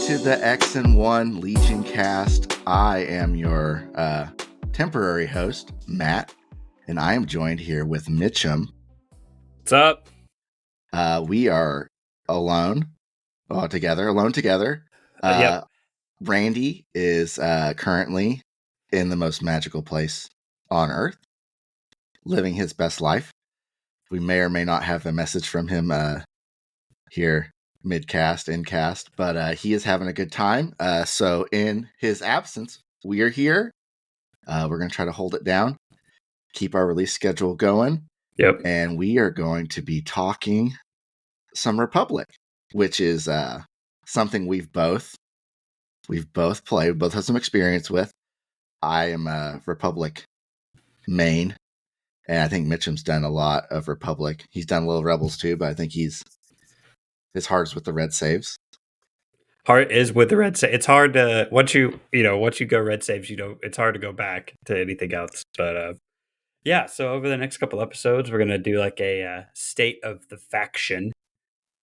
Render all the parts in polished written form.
to the X and One Legion cast. I am your temporary host, Matt, and I am joined here with Mitchem. What's up? We are alone together. Yep. Randy is currently in the most magical place on Earth, living his best life. We may or may not have a message from him here mid-cast, in-cast, but he is having a good time. So in his absence, we are here. We're going to try to hold it down, keep our release schedule going. Yep. And we are going to be talking some Republic, which is something we've both played, both have some experience with. I am a Republic main, and I think Mitchem's done a lot of Republic. He's done a little Rebels too, but I think his heart's with the red saves. Heart is with the red save. It's hard to once you go red saves, it's hard to go back to anything else. But yeah, so over the next couple episodes, we're gonna do like a state of the faction,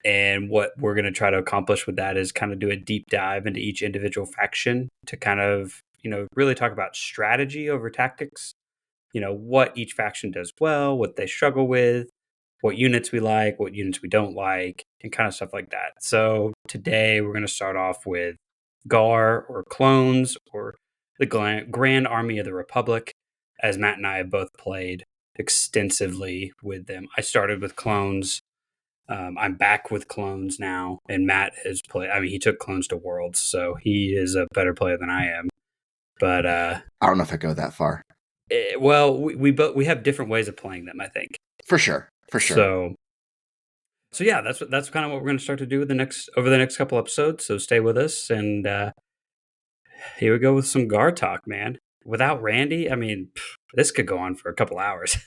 and what we're gonna try to accomplish with that is kind of do a deep dive into each individual faction to kind of really talk about strategy over tactics. What each faction does well, what they struggle with, what units we like, what units we don't like, and kind of stuff like that. So today we're going to start off with GAR or clones or the Grand Army of the Republic, as Matt and I have both played extensively with them. I started with clones. I'm back with clones now, and Matt has played. I mean, he took clones to Worlds, so he is a better player than I am. But I don't know if I go that far. Well, we have different ways of playing them, I think. For sure. So yeah, that's kind of what we're going to start to do over the next couple episodes. So stay with us, and here we go with some GAR talk, man. Without Randy, I mean, this could go on for a couple hours.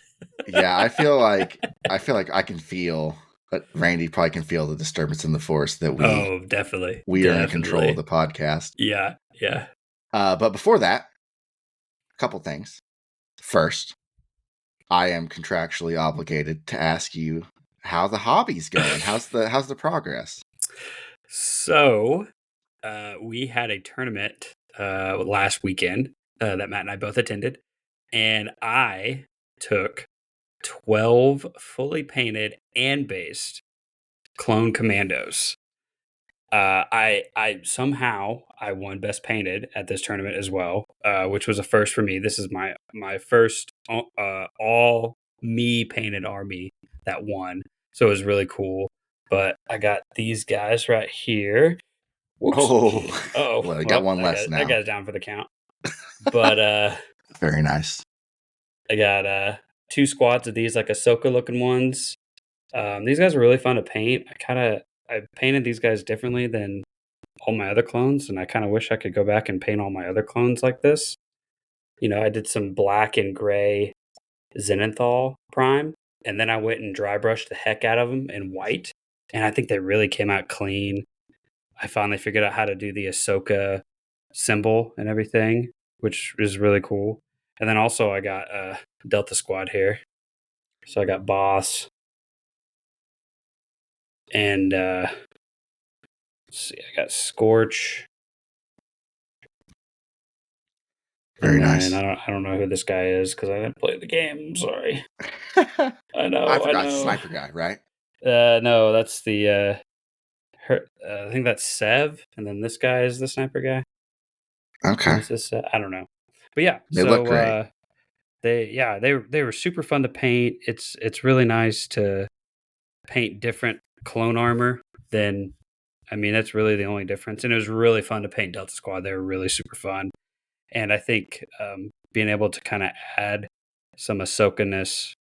Yeah, I feel like I can feel, but Randy probably can feel the disturbance in the force that we definitely are in control of the podcast. Yeah. But before that, a couple things. First, I am contractually obligated to ask you how the hobby's going. How's the progress? So, we had a tournament last weekend that Matt and I both attended, and I took 12 fully painted and based clone commandos. I somehow I won best painted at this tournament as well, which was a first for me. This is my first all me painted army that won, so it was really cool. But I got these guys right here. Whoops. Oh, well, I got one less now. That guy's down for the count. But very nice. I got 2 squads of these like Ahsoka looking ones. These guys are really fun to paint. I painted these guys differently than all my other clones, and I kind of wish I could go back and paint all my other clones like this. I did some black and gray Zenithal Prime, and then I went and dry brushed the heck out of them in white, and I think they really came out clean. I finally figured out how to do the Ahsoka symbol and everything, which is really cool. And then also I got Delta Squad here. So I got Boss. And let's see, I got Scorch. Very nice. I don't know who this guy is because I didn't play the game. I'm sorry. I know. I forgot Sniper guy, right? No, that's the I think that's Sev, and then this guy is the sniper guy. Okay. Is this, I don't know, but yeah, they look great. They were super fun to paint. It's really nice to paint different clone armor than. I mean, that's really the only difference. And it was really fun to paint Delta Squad. They were really super fun. And I think being able to kind of add some Ahsoka-ness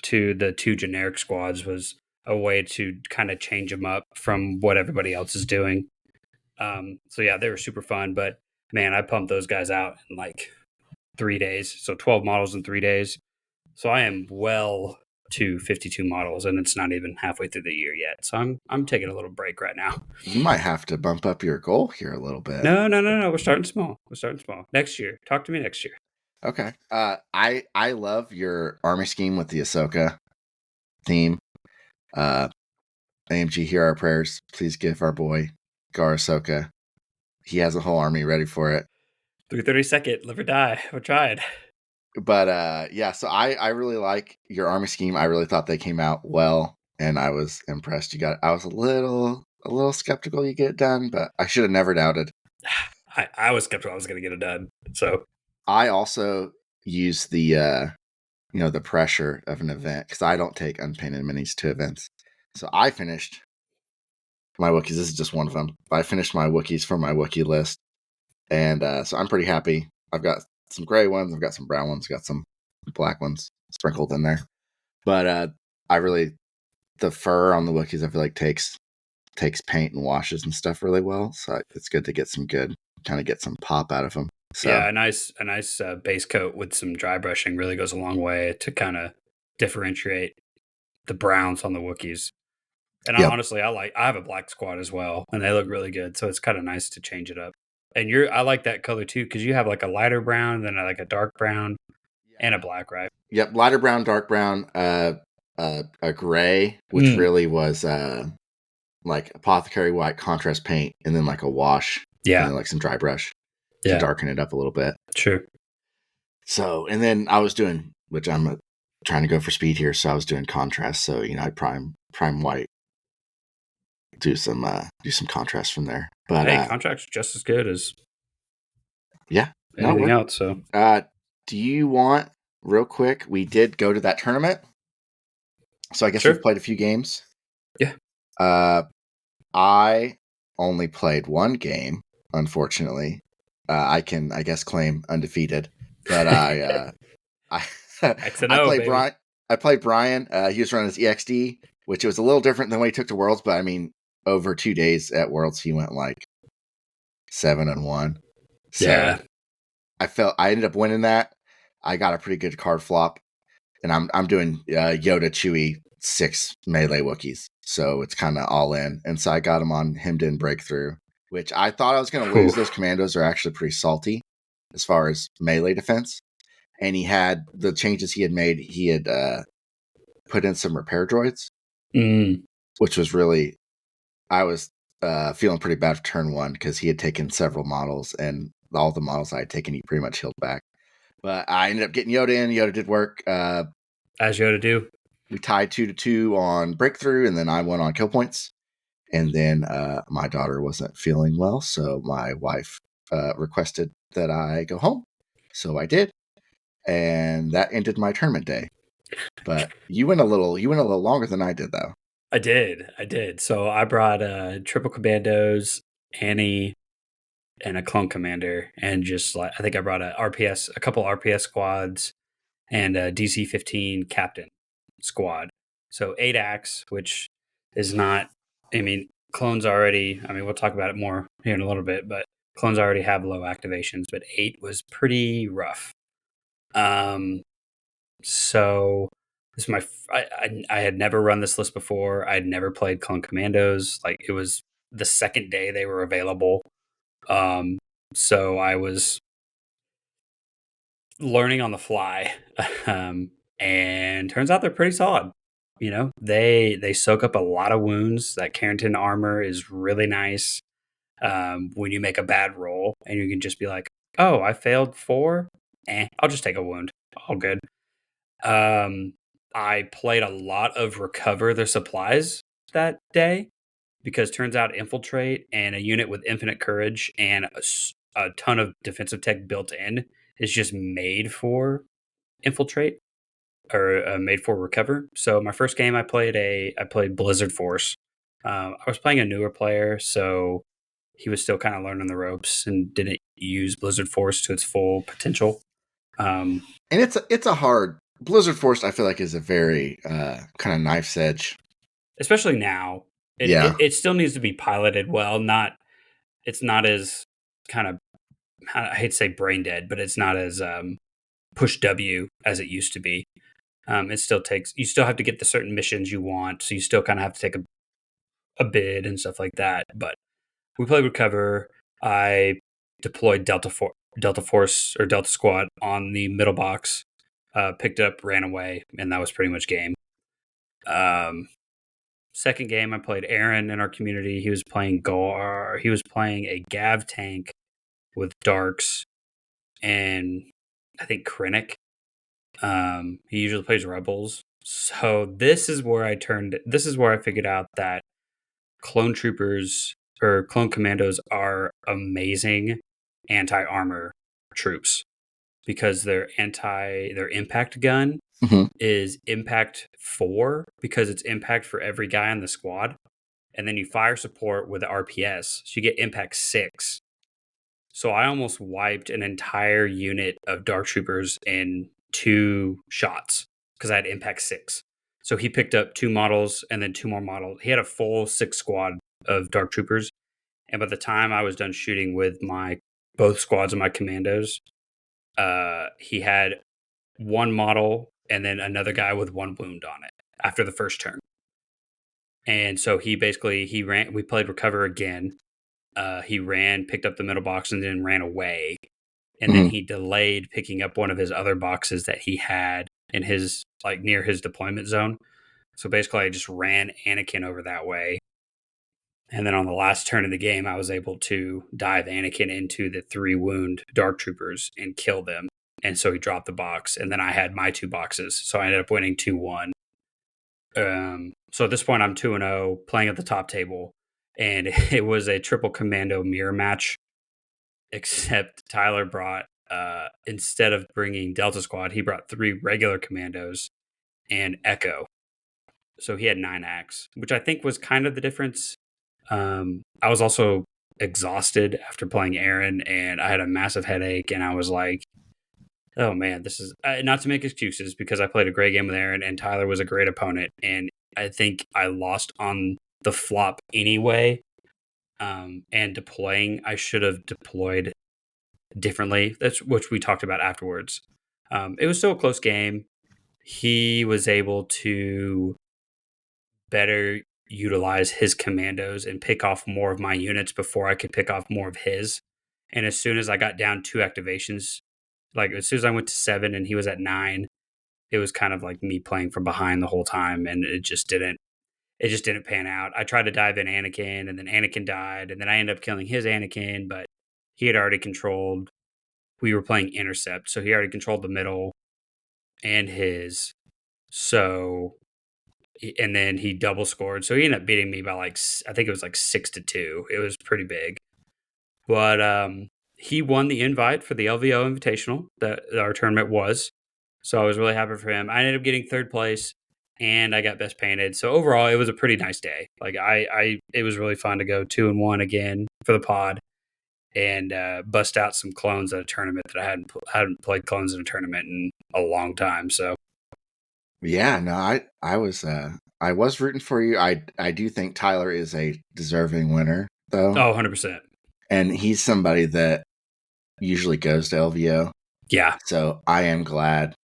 to the 2 generic squads was a way to kind of change them up from what everybody else is doing. So yeah, they were super fun. But man, I pumped those guys out in like 3 days. So 12 models in 3 days. So I am well to 52 models, and it's not even halfway through the year yet. So I'm taking a little break right now. You might have to bump up your goal here a little bit. No. We're starting small. Next year. Talk to me next year. Okay. I love your army scheme with the Ahsoka theme. AMG, hear our prayers. Please give our boy Gar Ahsoka he has a whole army ready for it. 332nd, live or die. We're trying. But yeah, so I really like your army scheme. I really thought they came out well, and I was impressed. I was a little skeptical you get it done, but I should have never doubted. I was skeptical I was going to get it done. So I also use the the pressure of an event because I don't take unpainted minis to events. So I finished my Wookiees. This is just one of them. I finished my Wookiees for my Wookiee list, and so I'm pretty happy. I've got some gray ones, I've got some brown ones, got some black ones sprinkled in there. But the fur on the Wookiees I feel like takes paint and washes and stuff really well. So it's good to get some pop out of them. So yeah, a nice base coat with some dry brushing really goes a long way to kind of differentiate the browns on the Wookiees. And yep. I have a black squad as well, and they look really good. So it's kind of nice to change it up. And I like that color too because you have like a lighter brown, then like a dark brown, and a black, right? Yep, lighter brown, dark brown, a gray, which really was like apothecary white contrast paint, and then like a wash, and then like some dry brush to darken it up a little bit. Sure. So, and then I was doing, which I'm trying to go for speed here, so I was doing contrast. So I prime white, do some contrast from there. But hey, contrast's just as good as anything else. So, do you want real quick? We did go to that tournament, so I guess we've played a few games. Yeah. I only played one game, unfortunately. I can, I guess, claim undefeated, but I played Brian. I played Brian. He was running his EXD, which was a little different than what he took to Worlds, but I mean, over 2 days at Worlds, he went like 7-1. So I ended up winning that. I got a pretty good card flop, and I'm doing Yoda, Chewie, 6 melee Wookiees, so it's kind of all in. And so I got him on Hemmed In Breakthrough, which I thought I was going to lose. Those commandos are actually pretty salty as far as melee defense. And he had the changes he had made. He had put in some repair droids, which was really, I was feeling pretty bad for turn 1 because he had taken several models, and all the models I had taken, he pretty much healed back. But I ended up getting Yoda in. Yoda did work. As Yoda do. We tied 2-2 on breakthrough, and then I won on kill points. And then my daughter wasn't feeling well, so my wife requested that I go home. So I did, and that ended my tournament day. But you went a little longer than I did, though. I did. So I brought triple commandos, Annie, and a clone commander, and just like I think I brought a couple RPS squads, and a DC-15 captain squad. So 8 acts, which is not. I mean, clones already. I mean, we'll talk about it more here in a little bit, but clones already have low activations, but 8 was pretty rough. So this is I had never run this list before. I'd never played clone commandos. Like it was the second day they were available. So I was learning on the fly. And turns out they're pretty solid. They soak up a lot of wounds. That Carrington armor is really nice. When you make a bad roll and you can just be like, oh, I failed 4. I'll just take a wound. All good. I played a lot of recover their supplies that day because turns out infiltrate and a unit with infinite courage and a ton of defensive tech built in is just made for infiltrate or made for recover. So my first game I played Blizzard Force. I was playing a newer player, so he was still kind of learning the ropes and didn't use Blizzard Force to its full potential. And it's a hard Blizzard Force. I feel like is a very kind of knife's edge, especially now. It still needs to be piloted well. It's not as kind of, I hate to say brain dead, but it's not as push W as it used to be. It still takes, you still have to get the certain missions you want, so you still kind of have to take a bid and stuff like that. But we played Recover. I deployed Delta Force or Delta Squad on the middle box, picked up, ran away, and that was pretty much game. Second game, I played Aaron in our community. He was playing Gar. He was playing a Gav tank with Darks and I think Krennic. He usually plays Rebels. So this is where I figured out that clone troopers or clone commandos are amazing anti-armor troops because their impact gun Mhm. is impact 4 because it's impact for every guy on the squad, and then you fire support with the RPS, so you get impact 6. So I almost wiped an entire unit of dark troopers in 2 shots because I had impact 6. So he picked up 2 models and then 2 more models. He had a full 6 squad of dark troopers, and by the time I was done shooting with my both squads of my commandos, he had 1 model and then another guy with 1 wound on it after the first turn. And so he ran. We played recover again. He ran, picked up the middle box, and then ran away. And then Mhm. he delayed picking up one of his other boxes that he had in his near his deployment zone. So basically, I just ran Anakin over that way. And then on the last turn of the game, I was able to dive Anakin into the 3 wound dark troopers and kill them. And so he dropped the box, and then I had my 2 boxes. So I ended up winning 2-1. So at this point, I'm 2-0, playing at the top table, and it was a triple commando mirror match. Except Tyler brought, instead of bringing Delta Squad, he brought 3 regular commandos and Echo. So he had 9 acts, which I think was kind of the difference. I was also exhausted after playing Aaron, and I had a massive headache, and I was like, oh man, this is not to make excuses because I played a great game with Aaron and Tyler was a great opponent. And I think I lost on the flop anyway. And deploying, I should have deployed differently. That's which we talked about afterwards. It was still a close game. He was able to better utilize his commandos and pick off more of my units before I could pick off more of his. And as soon as I got down 2 activations, like as soon as I went to 7 and he was at 9, it was kind of like me playing from behind the whole time, and it just didn't pan out. I tried to dive in Anakin, and then Anakin died, and then I ended up killing his Anakin, but he had already controlled. We were playing intercept, so he already controlled the middle and his. So, and then he double scored, so he ended up beating me by I think it was like 6-2. It was pretty big, but he won the invite for the LVO Invitational that our tournament was. So I was really happy for him. I ended up getting 3rd place, and I got best painted. So overall, it was a pretty nice day. It was really fun to go 2-1 again for the pod and bust out some clones at a tournament that I hadn't played clones in a tournament in a long time. So Yeah, no, I was rooting for you. I do think Tyler is a deserving winner though. 100%. And he's somebody that usually goes to LVO. Yeah. So I am glad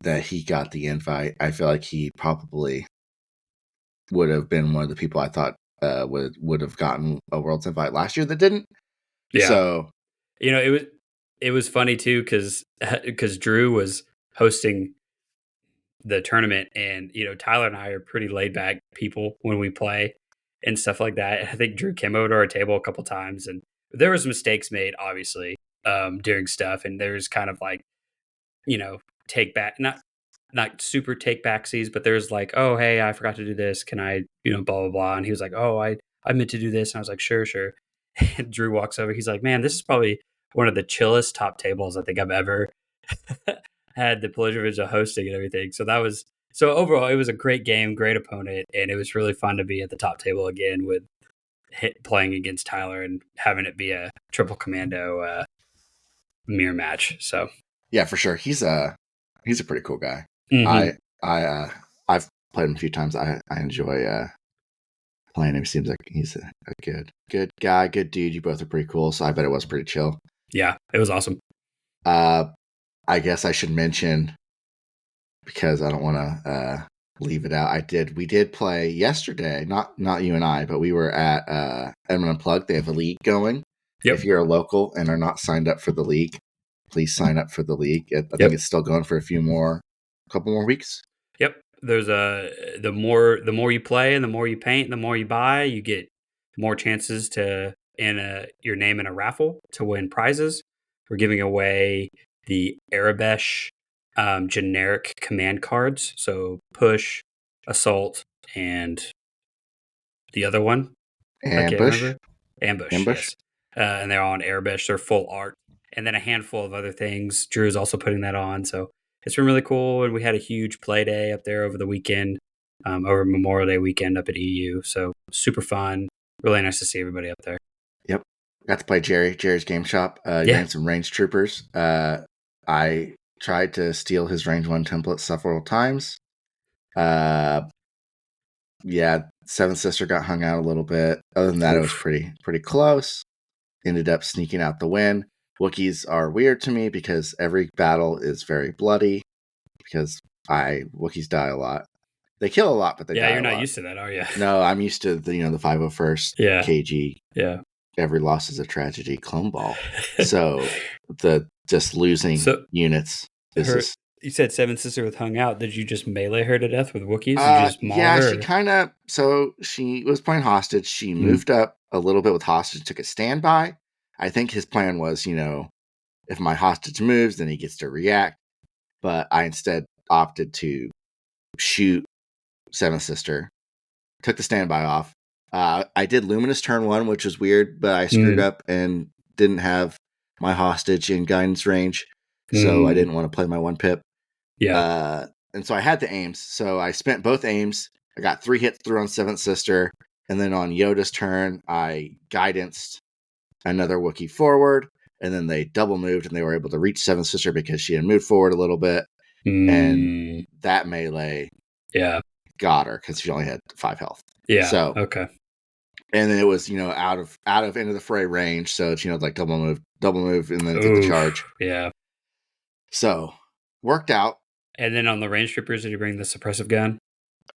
that he got the invite. I feel like he probably would have been one of the people I thought would have gotten a World's invite last year that didn't. Yeah. So it was funny too because Drew was hosting the tournament, and Tyler and I are pretty laid back people when we play and stuff like that. I think Drew came over to our table a couple times, and there was mistakes made obviously during stuff, and there's kind of like take back, not super take backsies, but there's like, oh hey, I forgot to do this, can I blah blah blah, and he was like, oh I meant to do this, and I was like, sure. And Drew walks over, he's like, man, this is probably one of the chillest top tables I think I've ever had the pleasure of hosting and everything. So overall, it was a great game, great opponent, and it was really fun to be at the top table again with playing against Tyler and having it be a triple commando mirror match. So yeah, for sure, he's a pretty cool guy. mm-hmm. I've played him a few times. I enjoy playing him. He seems like he's a good guy, good dude. You both are pretty cool, so I bet it was pretty chill. Yeah, it was awesome. I guess I should mention, because I don't want to leave it out. We did play yesterday, not you and I, but we were at Edmond Unplugged. They have a league going. Yep. If you're a local and are not signed up for the league, please sign up for the league. I think it's still going for a couple more weeks. Yep. there's the more you play and the more you paint and the more you buy, you get more chances to your name in a raffle to win prizes. We're giving away the Arabesh generic command cards, so push, assault, and the other one I can't Ambush. remember. Ambush, Ambush. yes. And they're all in Arabish. They're full art. And then a handful of other things. Drew's also putting that on. So it's been really cool. And we had a huge play day up there over the weekend, over Memorial Day weekend up at EU. So super fun. Really nice to see everybody up there. Yep. Got to play Jerry's game shop. He Yeah. ran some range troopers. I tried to steal his range 1 template several times. Yeah, Seventh Sister got hung out a little bit. Other than that, It was pretty close. Ended up sneaking out the win. Wookiees are weird to me because every battle is very bloody. Because Wookiees die a lot. They kill a lot, but they die a lot. Yeah, you're not used to that, are you? No, I'm used to the 501st KG. Yeah. Every loss is a tragedy. Clone ball. So the just losing units is just. You said Seven Sister was hung out. Did you just melee her to death with Wookiees? Did you just maul her? She kind of. So she was playing hostage. She moved up a little bit with hostage, took a standby. I think his plan was, if my hostage moves, then he gets to react. But I instead opted to shoot Seventh Sister. Took the standby off. I did Luminous turn 1, which was weird, but I screwed up and didn't have my hostage in guidance range. So I didn't want to play my 1 pip. Yeah. And so I had the aims. So I spent both aims. I got 3 hits through on Seventh Sister. And then on Yoda's turn, I guidanced another Wookiee forward. And then they double moved and they were able to reach Seventh Sister because she had moved forward a little bit. And that melee got her because she only had 5 health. Yeah. So, okay. And then it was, out of end of the fray range. So it's, like double move, and then get the charge. Yeah. So worked out. And then on the range troopers, did he bring the suppressive gun?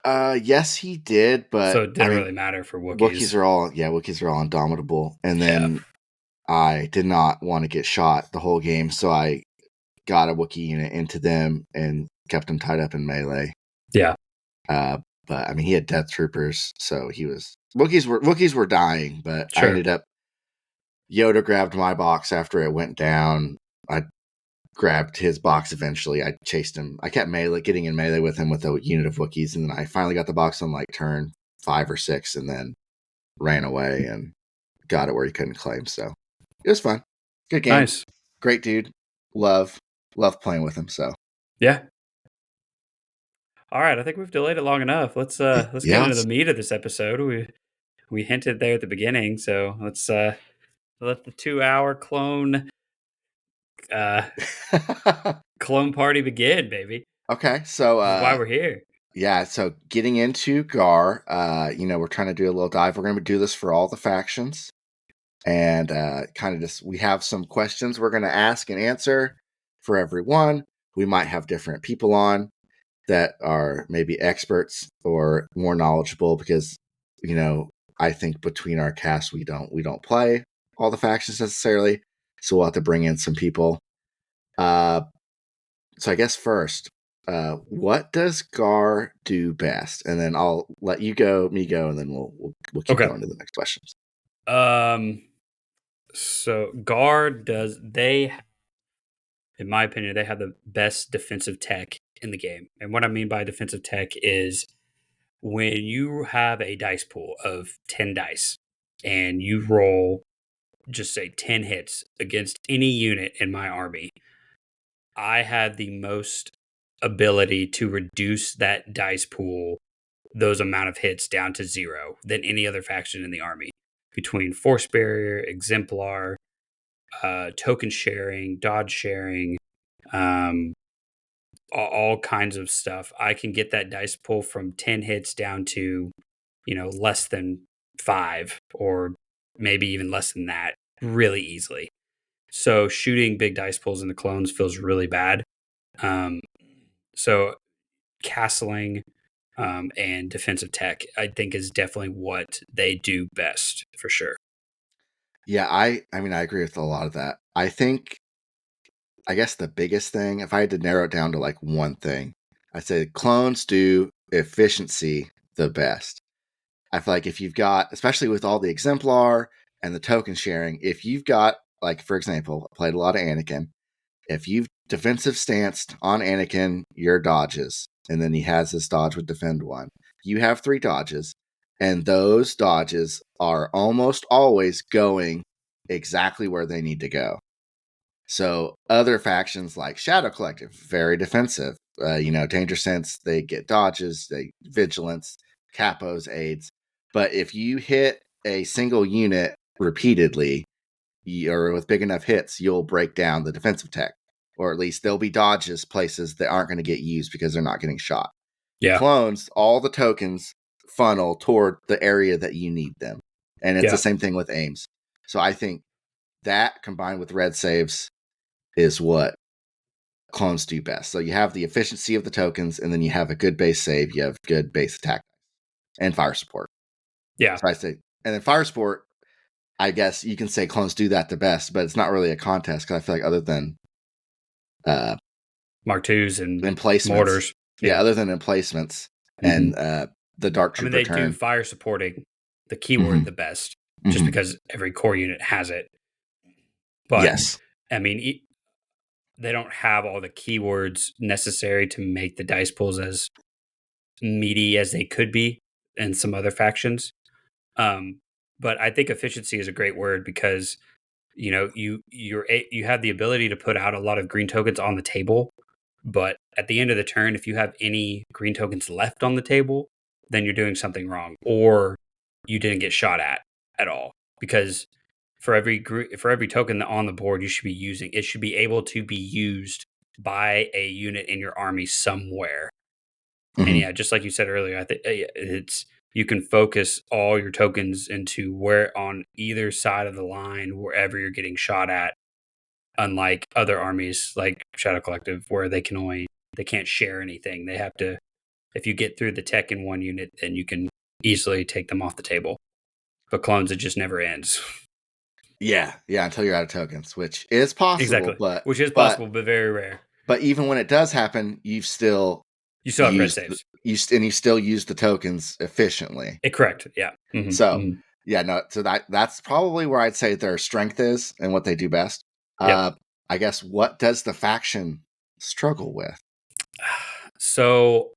Yes, he did, but so it didn't really matter for Wookiees. Wookiees are all indomitable. And then I did not want to get shot the whole game, so I got a Wookiee unit into them and kept him tied up in melee. Yeah. But I mean, he had death troopers, so Wookiees were dying, but I ended up. Yoda grabbed my box after it went down. I grabbed his box eventually. I chased him. I kept getting in melee with him with a unit of Wookiees, and then I finally got the box on turn 5 or 6, and then ran away and got it where he couldn't claim. So it was fun. Good game. Nice. Great dude. Love playing with him. So yeah. All right, I think we've delayed it long enough. Let's get into the meat of this episode. We hinted there at the beginning, so let's let the 2-hour clone clone party begin, baby. Okay, so this is why we're here. Yeah, so getting into Gar, we're trying to do a little dive. We're going to do this for all the factions, and we have some questions we're going to ask and answer for everyone. We might have different people on that are maybe experts or more knowledgeable because, I think between our cast we don't play all the factions necessarily, so we'll have to bring in some people. So I guess first, what does Gar do best? And then I'll let you go, me go, and then we'll keep going to the next questions. So Gar in my opinion, they have the best defensive tech in the game. And what I mean by defensive tech is when you have a dice pool of 10 dice and you roll, just say 10 hits against any unit in my army, I have the most ability to reduce that dice pool, those amount of hits down to 0 than any other faction in the army. Between Force Barrier, Exemplar, token sharing, dodge sharing, all kinds of stuff, I can get that dice pool from 10 hits down to, less than 5 or maybe even less than that really easily. So shooting big dice pools in the clones feels really bad. So castling and defensive tech, I think, is definitely what they do best for sure. Yeah, I mean, I agree with a lot of that. I guess the biggest thing, if I had to narrow it down to one thing, I'd say clones do efficiency the best. I feel like if you've got, especially with all the exemplar and the token sharing, if you've got, like, for example, I played a lot of Anakin. If you've defensive stanced on Anakin, your dodges, and then he has his dodge with defend one. You have 3 dodges, and those dodges are almost always going exactly where they need to go. So other factions like Shadow Collective, very defensive. Danger Sense, they get dodges, they vigilance, capos, aids. But if you hit a single unit repeatedly, or with big enough hits, you'll break down the defensive tech. Or at least there'll be dodges places that aren't going to get used because they're not getting shot. Yeah. Clones, all the tokens funnel toward the area that you need them. And it's the same thing with aims. So I think that combined with red saves is what clones do best. So you have the efficiency of the tokens, and then you have a good base save, you have good base attack, and fire support. Yeah. So I say, and then fire support, I guess you can say clones do that the best, but it's not really a contest because I feel like other than Mark IIs and emplacements, mortars. Yeah, other than emplacements and the Dark Trooper they turn. do fire supporting the keyword the best, just because every core unit has it. But yes, I mean, they don't have all the keywords necessary to make the dice pools as meaty as they could be in some other factions. But I think efficiency is a great word because you have the ability to put out a lot of green tokens on the table, but at the end of the turn, if you have any green tokens left on the table, then you're doing something wrong, or you didn't get shot at all. Because for every token on the board, you should be using it should be able to be used by a unit in your army somewhere. And yeah, just like you said earlier, I think it's you can focus all your tokens into where on either side of the line, wherever you're getting shot at. Unlike other armies like Shadow Collective, where they can't share anything. They have to. If you get through the tech in one unit, then you can easily take them off the table. But clones, it just never ends. Yeah, until you're out of tokens, which is possible, Exactly. but but very rare. But even when it does happen, you still have red saves. You still use the tokens efficiently. Correct. Yeah. So that's probably where I'd say their strength is and what they do best. I guess, what does the faction struggle with? So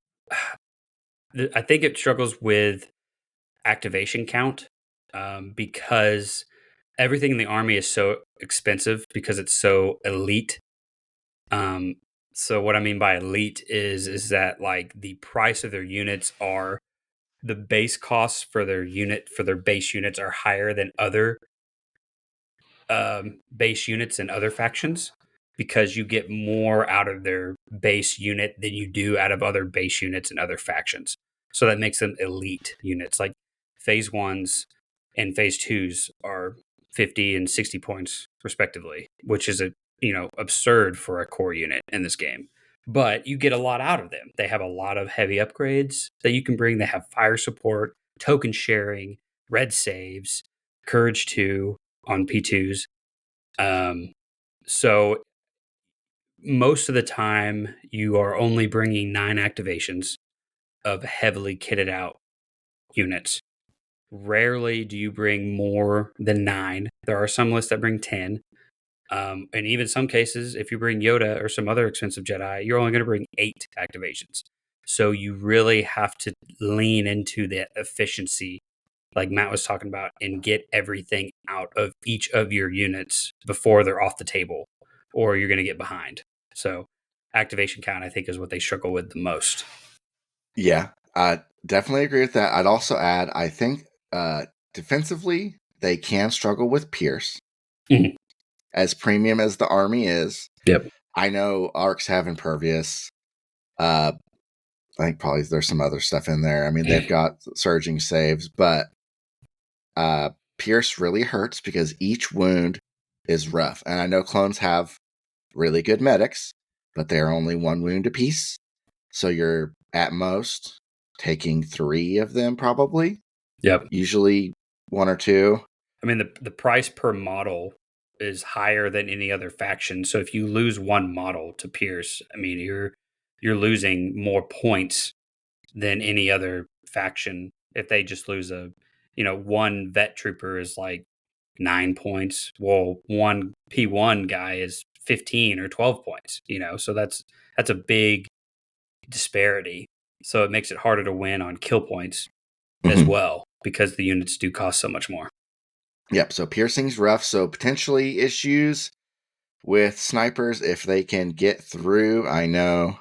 I think it struggles with activation count, because everything in the army is so expensive because it's so elite. So what I mean by elite is that, like, the price of their units are the base costs for their base units are higher than other base units in other factions, because you get more out of their base unit than you do out of other base units in other factions. So that makes them elite units. Like phase ones and phase twos are 50 and 60 points respectively, which is absurd for a core unit in this game. But you get a lot out of them. They have a lot of heavy upgrades that you can bring. They have fire support, token sharing, red saves, courage 2 on P2s. So most of the time, you are only bringing 9 activations of heavily kitted out units. Rarely do you bring more than 9. There are some lists that bring 10. And even some cases, if you bring Yoda or some other expensive Jedi, you're only going to bring 8 activations. So you really have to lean into the efficiency, like Matt was talking about, and get everything out of each of your units before they're off the table, or you're going to get behind. So activation count, I think, is what they struggle with the most. Yeah, I definitely agree with that. I'd also add, I think defensively, they can struggle with Pierce. As premium as the army is. Yep. I know Arcs have Impervious. I think probably there's some other stuff in there. I mean, they've got surging saves, but Pierce really hurts because each wound is rough. And I know clones have really good medics, but they're only 1 wound apiece. So you're at most taking 3 of them, probably. Yep. Usually 1 or 2. I mean, the price per model is higher than any other faction. So if you lose 1 model to Pierce, I mean, you're losing more points than any other faction. If they just lose one vet trooper is like 9 points. Well, one P1 guy is 15 or 12 points, so that's a big disparity. So it makes it harder to win on kill points as well because the units do cost so much more. Yep. So piercing's rough. So potentially issues with snipers if they can get through. I know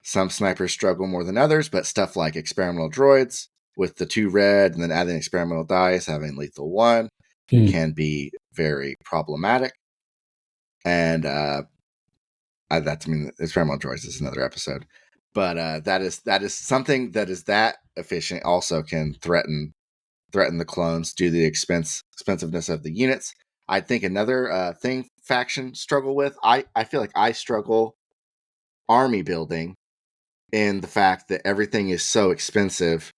some snipers struggle more than others, but stuff like experimental droids with the 2 red and then adding experimental dice, having lethal 1 can be very problematic. And experimental droids is another episode. But that is something that is that efficient also can threaten the clones due to the expensiveness of the units. I think another thing factions struggle with, I feel like I struggle army building in the fact that everything is so expensive.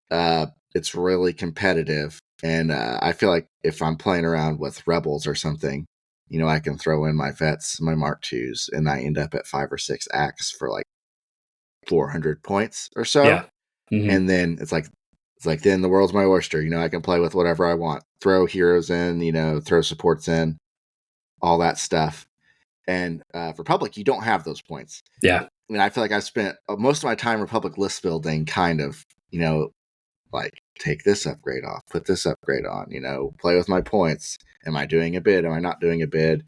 It's really competitive. And I feel like if I'm playing around with rebels or something, I can throw in my vets, my Mark IIs, and I end up at 5 or 6 acts for like 400 points or so. Yeah. Mm-hmm. And then it's like then the world's my oyster. I can play with whatever I want. Throw heroes in, throw supports in, all that stuff. And Republic, you don't have those points. Yeah. I mean, I feel like I've spent most of my time Republic list building kind of, like take this upgrade off, put this upgrade on, play with my points. Am I doing a bid? Am I not doing a bid?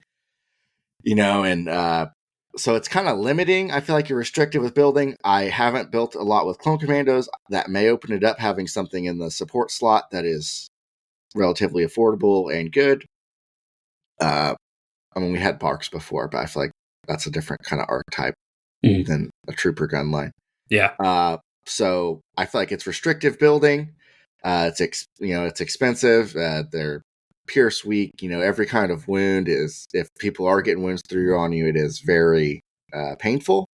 And so it's kind of limiting. I feel like you're restricted with building. I haven't built a lot with Clone Commandos. That may open it up, having something in the support slot that is relatively affordable and good. We had Barks before, but I feel like that's a different kind of archetype than a trooper gun line. Yeah. So I feel like it's restrictive building. It's expensive. They're pierce weak. Every kind of wound is, if people are getting wounds through on you, it is very painful.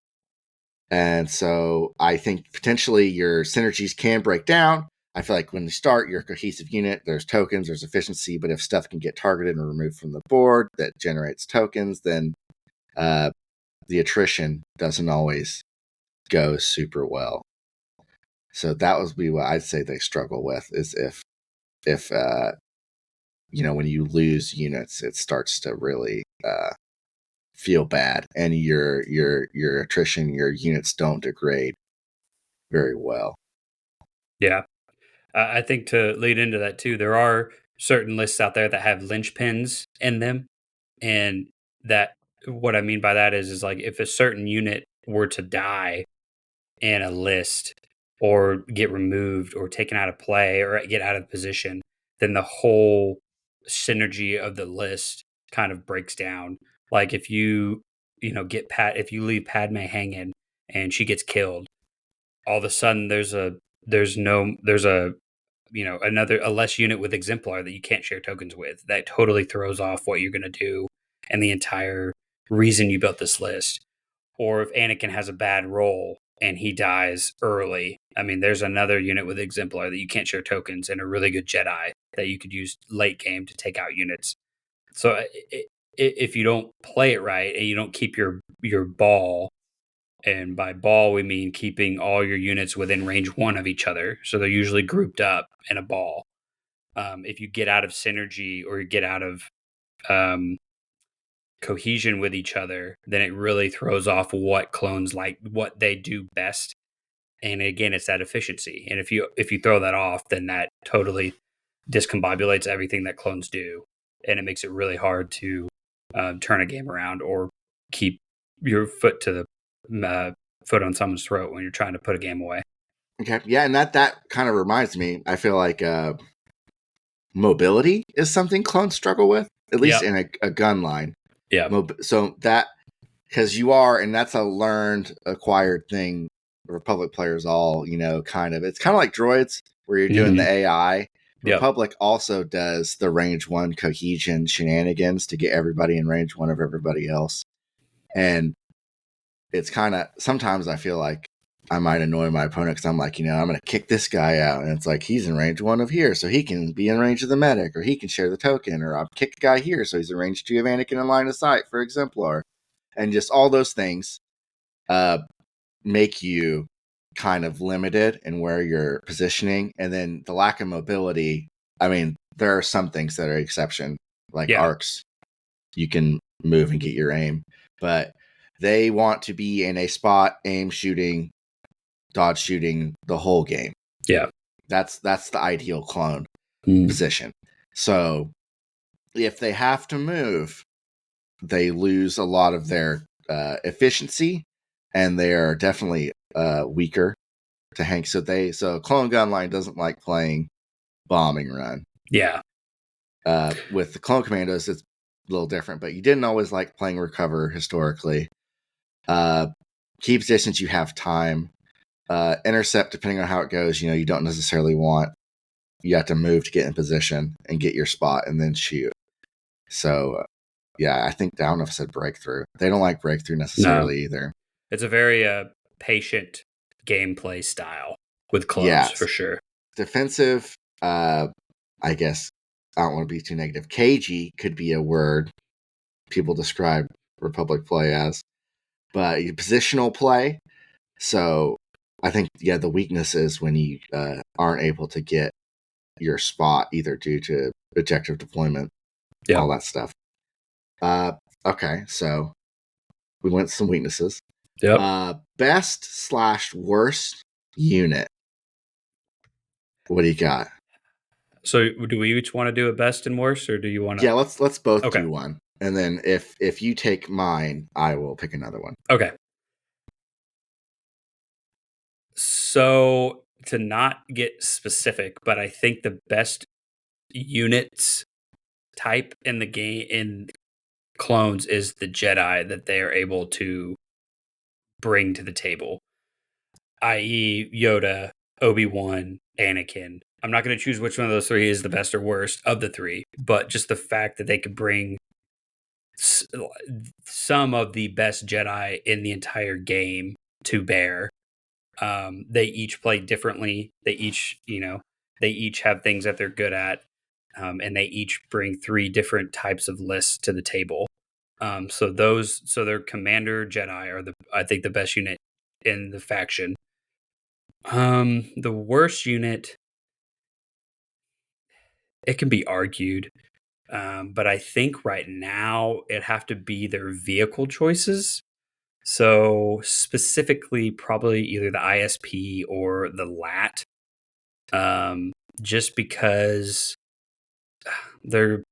And so I think potentially your synergies can break down. I feel like when you start your cohesive unit, there's tokens, there's efficiency, but if stuff can get targeted and removed from the board that generates tokens, then the attrition doesn't always go super well. So that would be what I'd say they struggle with, is if when you lose units, it starts to really feel bad, and your attrition, your units don't degrade very well. Yeah. I think to lead into that too, there are certain lists out there that have linchpins in them. And that, what I mean by that is like if a certain unit were to die in a list or get removed or taken out of play or get out of position, then the whole synergy of the list kind of breaks down. Like if you if you leave Padme hanging and she gets killed, all of a sudden there's a a less unit with exemplar that you can't share tokens with. That totally throws off what you're going to do and the entire reason you built this list. Or if Anakin has a bad roll and he dies early, there's another unit with exemplar that you can't share tokens, and a really good Jedi that you could use late game to take out units. So if you don't play it right and you don't keep your ball, and by ball we mean keeping all your units within range 1 of each other, so they're usually grouped up in a ball. If you get out of synergy or you get out of cohesion with each other, then it really throws off what clones like, what they do best. And again, it's that efficiency. And if you throw that off, then that totally discombobulates everything that clones do, and it makes it really hard to turn a game around or keep your foot to the foot on someone's throat when you're trying to put a game away. Okay, yeah, and that kind of reminds me. I feel like mobility is something clones struggle with, at least in a gun line. Yeah. So that, because you are, and that's a learned, acquired thing. Republic players all, kind of. It's kind of like droids, where you're doing the AI. Republic also does the range 1 cohesion shenanigans to get everybody in range 1 of everybody else. And it's kind of, sometimes I feel like I might annoy my opponent because I'm like, I'm going to kick this guy out. And it's like, he's in range 1 of here, so he can be in range of the medic, or he can share the token, or I'll kick the guy here, so he's in range 2 of Anakin in line of sight for exemplar. And just all those things. make you kind of limited in where you're positioning. And then the lack of mobility, I mean, there are some things that are exception, like arcs. You can move and get your aim, but they want to be in a spot, aim, shooting, dodge shooting the whole game. Yeah. That's the ideal clone position. So if they have to move, they lose a lot of their efficiency, and they are definitely weaker to Hank. So Clone Gunline doesn't like playing bombing run. Yeah. With the Clone Commandos, it's a little different, but you didn't always like playing recover historically. Keep distance, you have time. Intercept, depending on how it goes, you don't necessarily want. You have to move to get in position and get your spot and then shoot. So, yeah, I don't know if I said breakthrough. They don't like breakthrough necessarily either. It's a very patient gameplay style with clones, for sure. Defensive, I guess, I don't want to be too negative. Cagey could be a word people describe Republic play as. But positional play. So, I think, the weakness is when you aren't able to get your spot, either due to objective deployment, all that stuff. Okay, so we went to some weaknesses. Yep. Best/worst unit. What do you got? So do we each want to do a best and worst, or do you want to? Yeah, let's both do one. And then if you take mine, I will pick another one. Okay. So to not get specific, but I think the best units type in the game in clones is the Jedi that they are able to bring to the table, i.e. Yoda, Obi-Wan, Anakin. I'm not going to choose which one of those three is the best or worst of the three, but just the fact that they could bring some of the best Jedi in the entire game to bear. They each play differently. They each have things that they're good at. And they each bring 3 different types of lists to the table. So their commander Jedi are I think the best unit in the faction. The worst unit, it can be argued, but I think right now it'd have to be their vehicle choices. So specifically, probably either the ISP or the LAT, just because the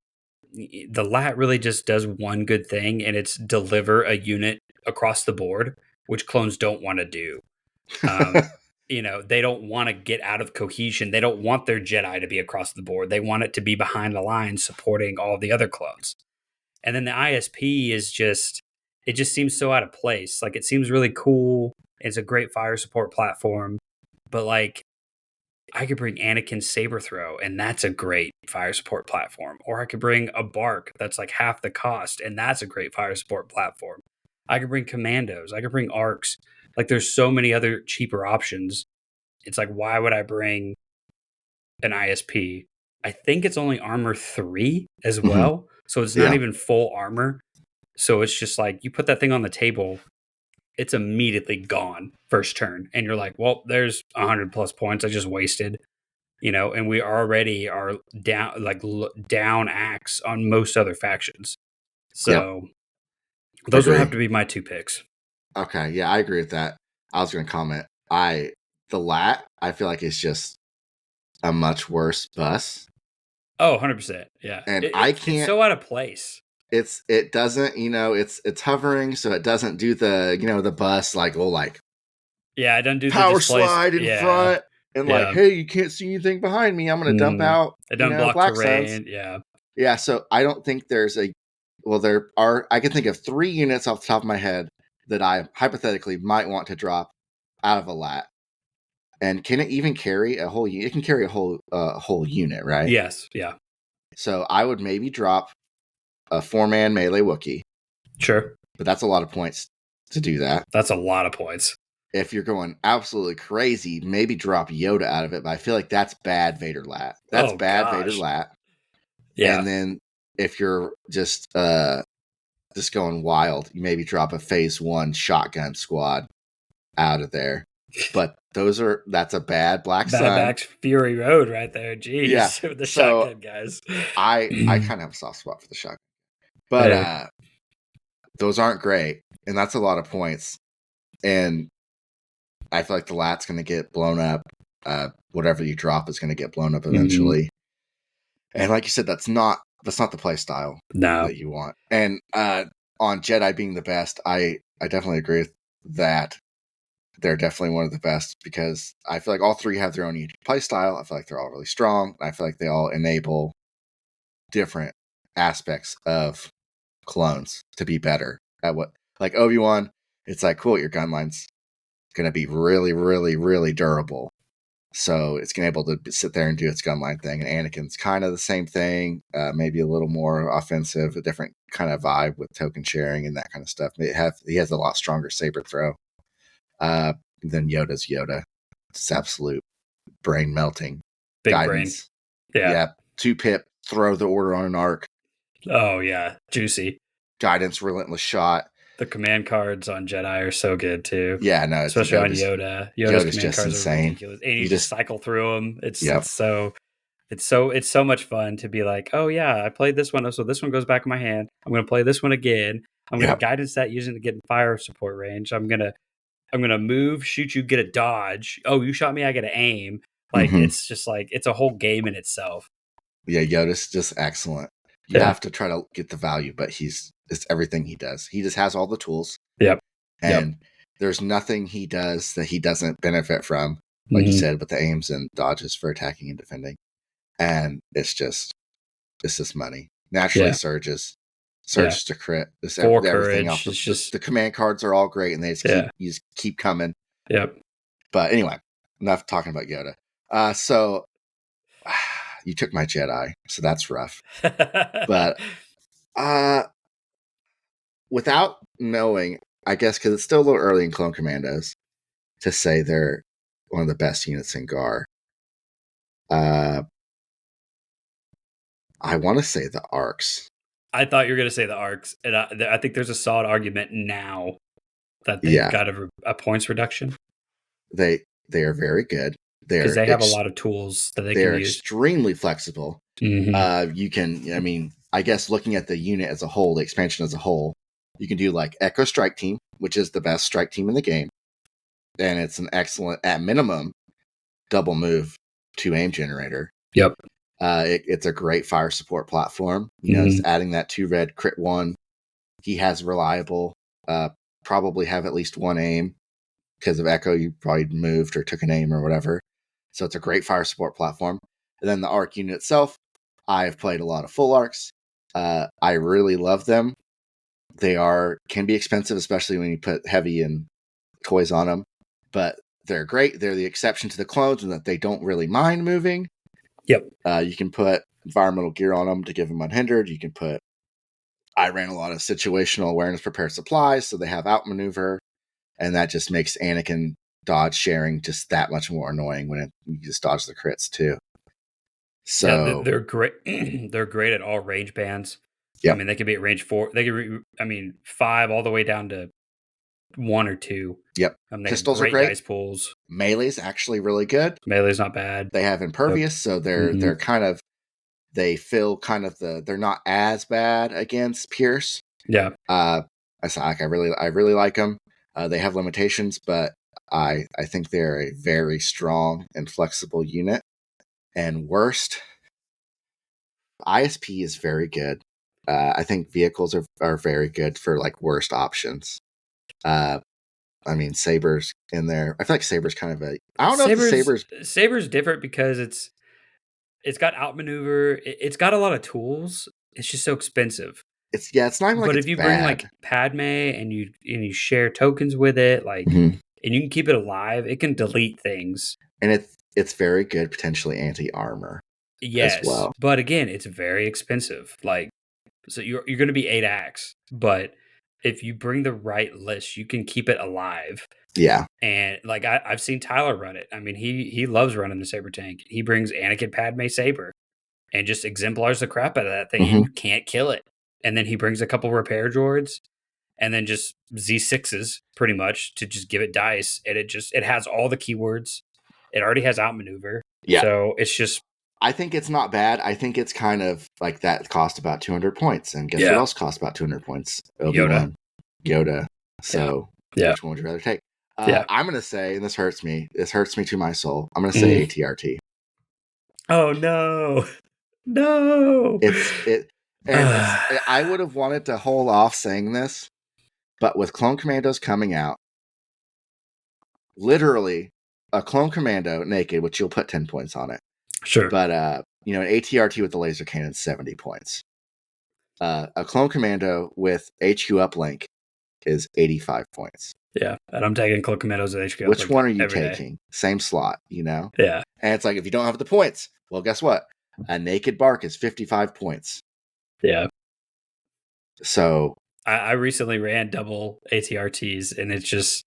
LAT really just does one good thing, and it's deliver a unit across the board, which clones don't want to do. They don't want to get out of cohesion. They don't want their Jedi to be across the board. They want it to be behind the lines supporting all the other clones. And then the ISP is it just seems so out of place. Like, it seems really cool. It's a great fire support platform, but like, I could bring Anakin Saber Throw, and that's a great fire support platform. Or I could bring a Bark that's like half the cost, and that's a great fire support platform. I could bring Commandos. I could bring Arcs. Like, there's so many other cheaper options. It's like, why would I bring an ISP? I think it's only armor 3 as well. So it's not even full armor. So it's just like, you put that thing on the table, it's immediately gone first turn. And you're like, well, there's 100 plus points I just wasted. And we already are down axe on most other factions. So those would have to be my 2 picks. Okay, yeah, I agree with that. I was going to comment. The LAT, I feel like it's just a much worse bus. Oh, 100%. Yeah. And it's so out of place. It doesn't, it's hovering, so it doesn't do the, the bus yeah, it doesn't do power the slide in front and hey, you can't see anything behind me. I'm going to dump out. It doesn't block black terrain. suns. Yeah. Yeah. So I don't think there are, I can think of 3 units off the top of my head that I hypothetically might want to drop out of a LAT. And can it even carry a whole unit? It can carry a whole unit, right? Yes. Yeah. So I would maybe drop a 4-man melee Wookiee. Sure. But that's a lot of points to do that. That's a lot of points. If you're going absolutely crazy, maybe drop Yoda out of it. But I feel like that's bad Vader LAT. That's bad Vader LAT. Yeah. And then if you're just going wild, you maybe drop a phase 1 shotgun squad out of there. But that's a bad Black Bad Sun. Max Fury Road right there. Jeez, Yeah. with the So shotgun guys. I kind of have a soft spot for the shotgun. But Hey. those aren't great. And that's a lot of points. And I feel like the lat's going to get blown up. Whatever you drop is going to get blown up eventually. And like you said, that's not the play style No. that you want. And on Jedi being the best, I definitely agree with that. They're definitely one of the best because I feel like all three have their own unique play style. I feel like they're all really strong. I feel like they all enable different aspects of clones to be better at what, like Obi-Wan, it's like, cool, your gun line's going to be really, really, really durable. So it's going to be able to sit there and do its gunline thing. And Anakin's kind of the same thing, maybe a little more offensive, a different kind of vibe with token sharing and that kind of stuff. He has a lot stronger saber throw than Yoda's Yoda. It's absolute brain melting. Big Guidance. brain. Yeah. 2-pip, throw the order on an arc. Oh, yeah. Juicy. Guidance, relentless shot. The command cards on Jedi are so good too. Yeah, no, especially on Yoda. Yoda's command just cards insane. are ridiculous, and you just cycle through them. It's so much fun to be like, oh yeah, I played this one, so this one goes back in my hand. I'm going to play this one again. I'm going to guidance that using to get in fire support range. I'm gonna move, shoot you, get a dodge. Oh, you shot me, I get to aim. Like it's just like it's a whole game in itself. Yeah, Yoda's just excellent. You have to try to get the value, but it's everything he does. He just has all the tools. Yep. And there's nothing he does that he doesn't benefit from, like you said, with the aims and dodges for attacking and defending. And it's just money. Naturally surges to crit. Everything else. The command cards are all great and they just keep coming. Yep. But anyway, enough talking about Yoda. So you took my Jedi, so that's rough. But without knowing, I guess, because it's still a little early in Clone Commandos to say they're one of the best units in GAR. I want to say the ARCs. I thought you were going to say the ARCs, and I think there's a solid argument now that they've got a points reduction. They are very good. Because they have a lot of tools that they can use. They're extremely flexible. You can, I mean, I guess looking at the unit as a whole, the expansion as a whole, you can do like Echo Strike Team, which is the best strike team in the game. And it's an excellent, at minimum, double move 2-aim generator. Yep. It's a great fire support platform. It's adding that 2-red crit 1. He has reliable, probably have at least 1 aim. Because of Echo, you probably moved or took an aim or whatever. So it's a great fire support platform. And then the ARC unit itself, I've played a lot of full ARCs. I really love them. They can be expensive, especially when you put heavy and toys on them. But they're great. They're the exception to the clones in that they don't really mind moving. Yep. You can put environmental gear on them to give them unhindered. You can I ran a lot of situational awareness prepared supplies, so they have outmaneuver. And that just makes Anakin dodge sharing just that much more annoying when you just dodge the crits too. So they're great. They're great at all range bands. Yep. I mean, they could be at range 4. They could, 5 all the way down to 1 or 2. Yep. Pistols are great. Dice pools. Melee's actually really good. Melee's not bad. They have impervious, so they're kind of they feel kind of they're not as bad against Pierce. Yeah. I really like them. They have limitations, but I think they're a very strong and flexible unit. And worst, ISP is very good. I think vehicles are very good for like worst options. Saber's in there. I feel like Saber's kind of I don't know if Saber's different because it's got outmaneuver. It's got a lot of tools. It's just so expensive. It's not even like. But if you bring like Padme and you share tokens with it, like, and you can keep it alive, it can delete things. And it's very good, potentially anti-armor. Yes, as well. But again, it's very expensive. Like, so you're going to be 8 acts, but if you bring the right list, you can keep it alive. Yeah. And like I've seen Tyler run it. I mean, he loves running the Saber tank. He brings Anakin Padme Saber and just exemplars the crap out of that thing. And you can't kill it. And then he brings a couple repair droids and then just Z6s pretty much to just give it dice, and it has all the keywords. It already has outmaneuver, Yeah. so it's just. I think it's not bad. I think it's kind of like that cost about 200 points, and guess what else costs about 200 points? Obi-Wan. Yoda. So which one would you rather take? I'm gonna say, and this hurts me to my soul, I'm gonna say ATRT. Oh no. No. I would have wanted to hold off saying this, but with Clone Commandos coming out, literally a Clone Commando naked, which you'll put 10 points on it. Sure. But an ATRT with the laser cannon, 70 points. A Clone Commando with HQ uplink is 85 points. Yeah, and I'm taking Clone Commandos with HQ uplink. Which one are you taking? Same slot, Yeah. And it's like, if you don't have the points, well, guess what? A naked bark is 55 points. Yeah. So I recently ran double ATRTs, and it just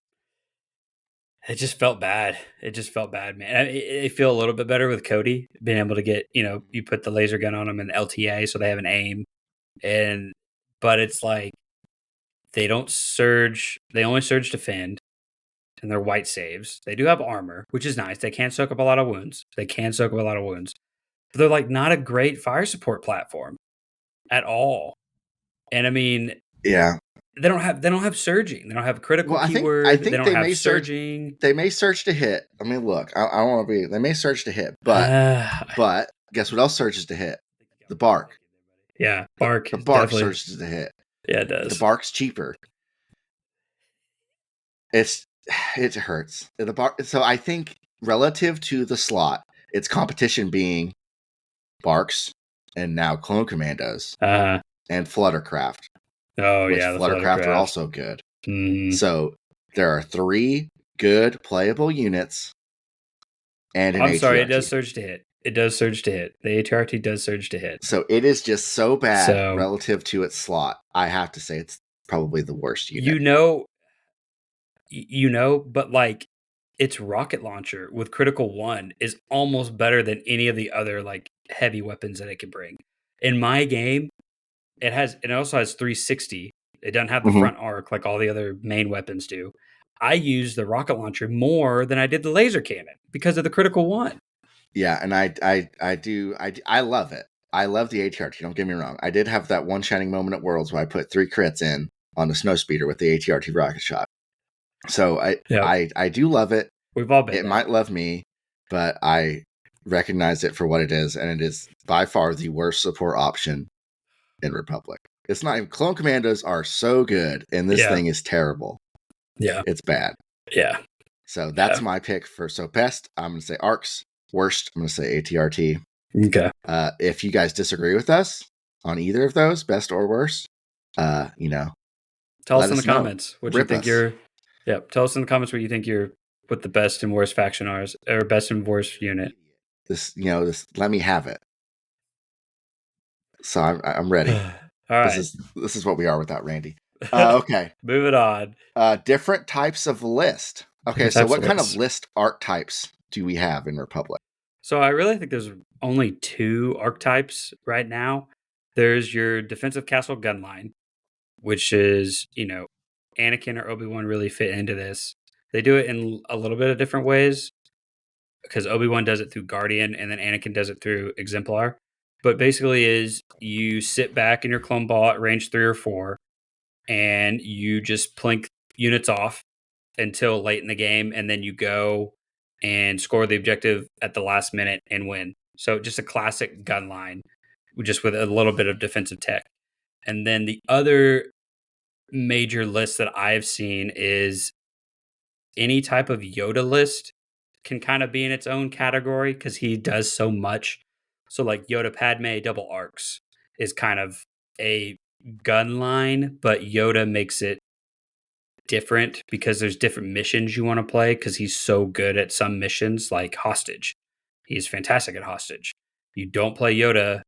felt bad. It just felt bad, man. I feel a little bit better with Cody being able to get, you put the laser gun on them in LTA, so they have an aim, but it's like they don't surge. They only surge defend, and they're white saves. They do have armor, which is nice. They can soak up a lot of wounds. But they're like not a great fire support platform at all. And I mean, yeah, they don't have surging. They don't have critical keyword. I think they don't have surging. They may surge to hit. I mean, look, I don't want to be. They may surge to hit, but guess what else surges to hit? The bark. Yeah, bark. The bark surges to hit. Yeah, it does. The bark's cheaper. It hurts. The bark. So I think relative to the slot, its competition being barks and now Clone Commandos and Fluttercraft. Oh, which yeah, Fluttercraft are also good. Mm-hmm. So there are 3 good playable units and an I'm sorry, ATRT. it does surge to hit. It does surge to hit. The ATRT does surge to hit. So it is just so bad relative to its slot. I have to say it's probably the worst unit. But like its rocket launcher with critical 1 is almost better than any of the other like heavy weapons that it can bring. In my game, it also has 360. It doesn't have the front arc like all the other main weapons do. I use the rocket launcher more than I did the laser cannon because of the critical 1. Yeah, and I love it. I love the ATRT, don't get me wrong. I did have that one shining moment at Worlds where I put 3 crits in on the snow speeder with the ATRT rocket shot. So I do love it. We've all been It might love me, but I recognize it for what it is, and it is by far the worst support option in Republic. It's not even. Clone Commandos are so good, and this thing is terrible. Yeah. It's bad. Yeah. So that's my pick for best. I'm going to say ARCs. Worst, I'm going to say ATRT. Okay. If you guys disagree with us on either of those, best or worst, tell us in the comments what you think tell us in the comments what you think what the best and worst faction are, or best and worst unit. This let me have it. So I'm ready. All right. This is what we are without Randy. Okay. Moving on. Different types of list. Okay, so what kind of list archetypes do we have in Republic? So I really think there's only 2 archetypes right now. There's your defensive castle gunline, which is, Anakin or Obi-Wan really fit into this. They do it in a little bit of different ways because Obi-Wan does it through Guardian and then Anakin does it through Exemplar. But basically is you sit back in your clone ball at range 3 or 4 and you just plink units off until late in the game, and then you go and score the objective at the last minute and win. So just a classic gun line, just with a little bit of defensive tech. And then the other major list that I've seen is any type of Yoda list can kind of be in its own category because he does so much. So like Yoda Padme double arcs is kind of a gun line, but Yoda makes it different because there's different missions you want to play because he's so good at some missions like hostage. He's fantastic at hostage. You don't play Yoda.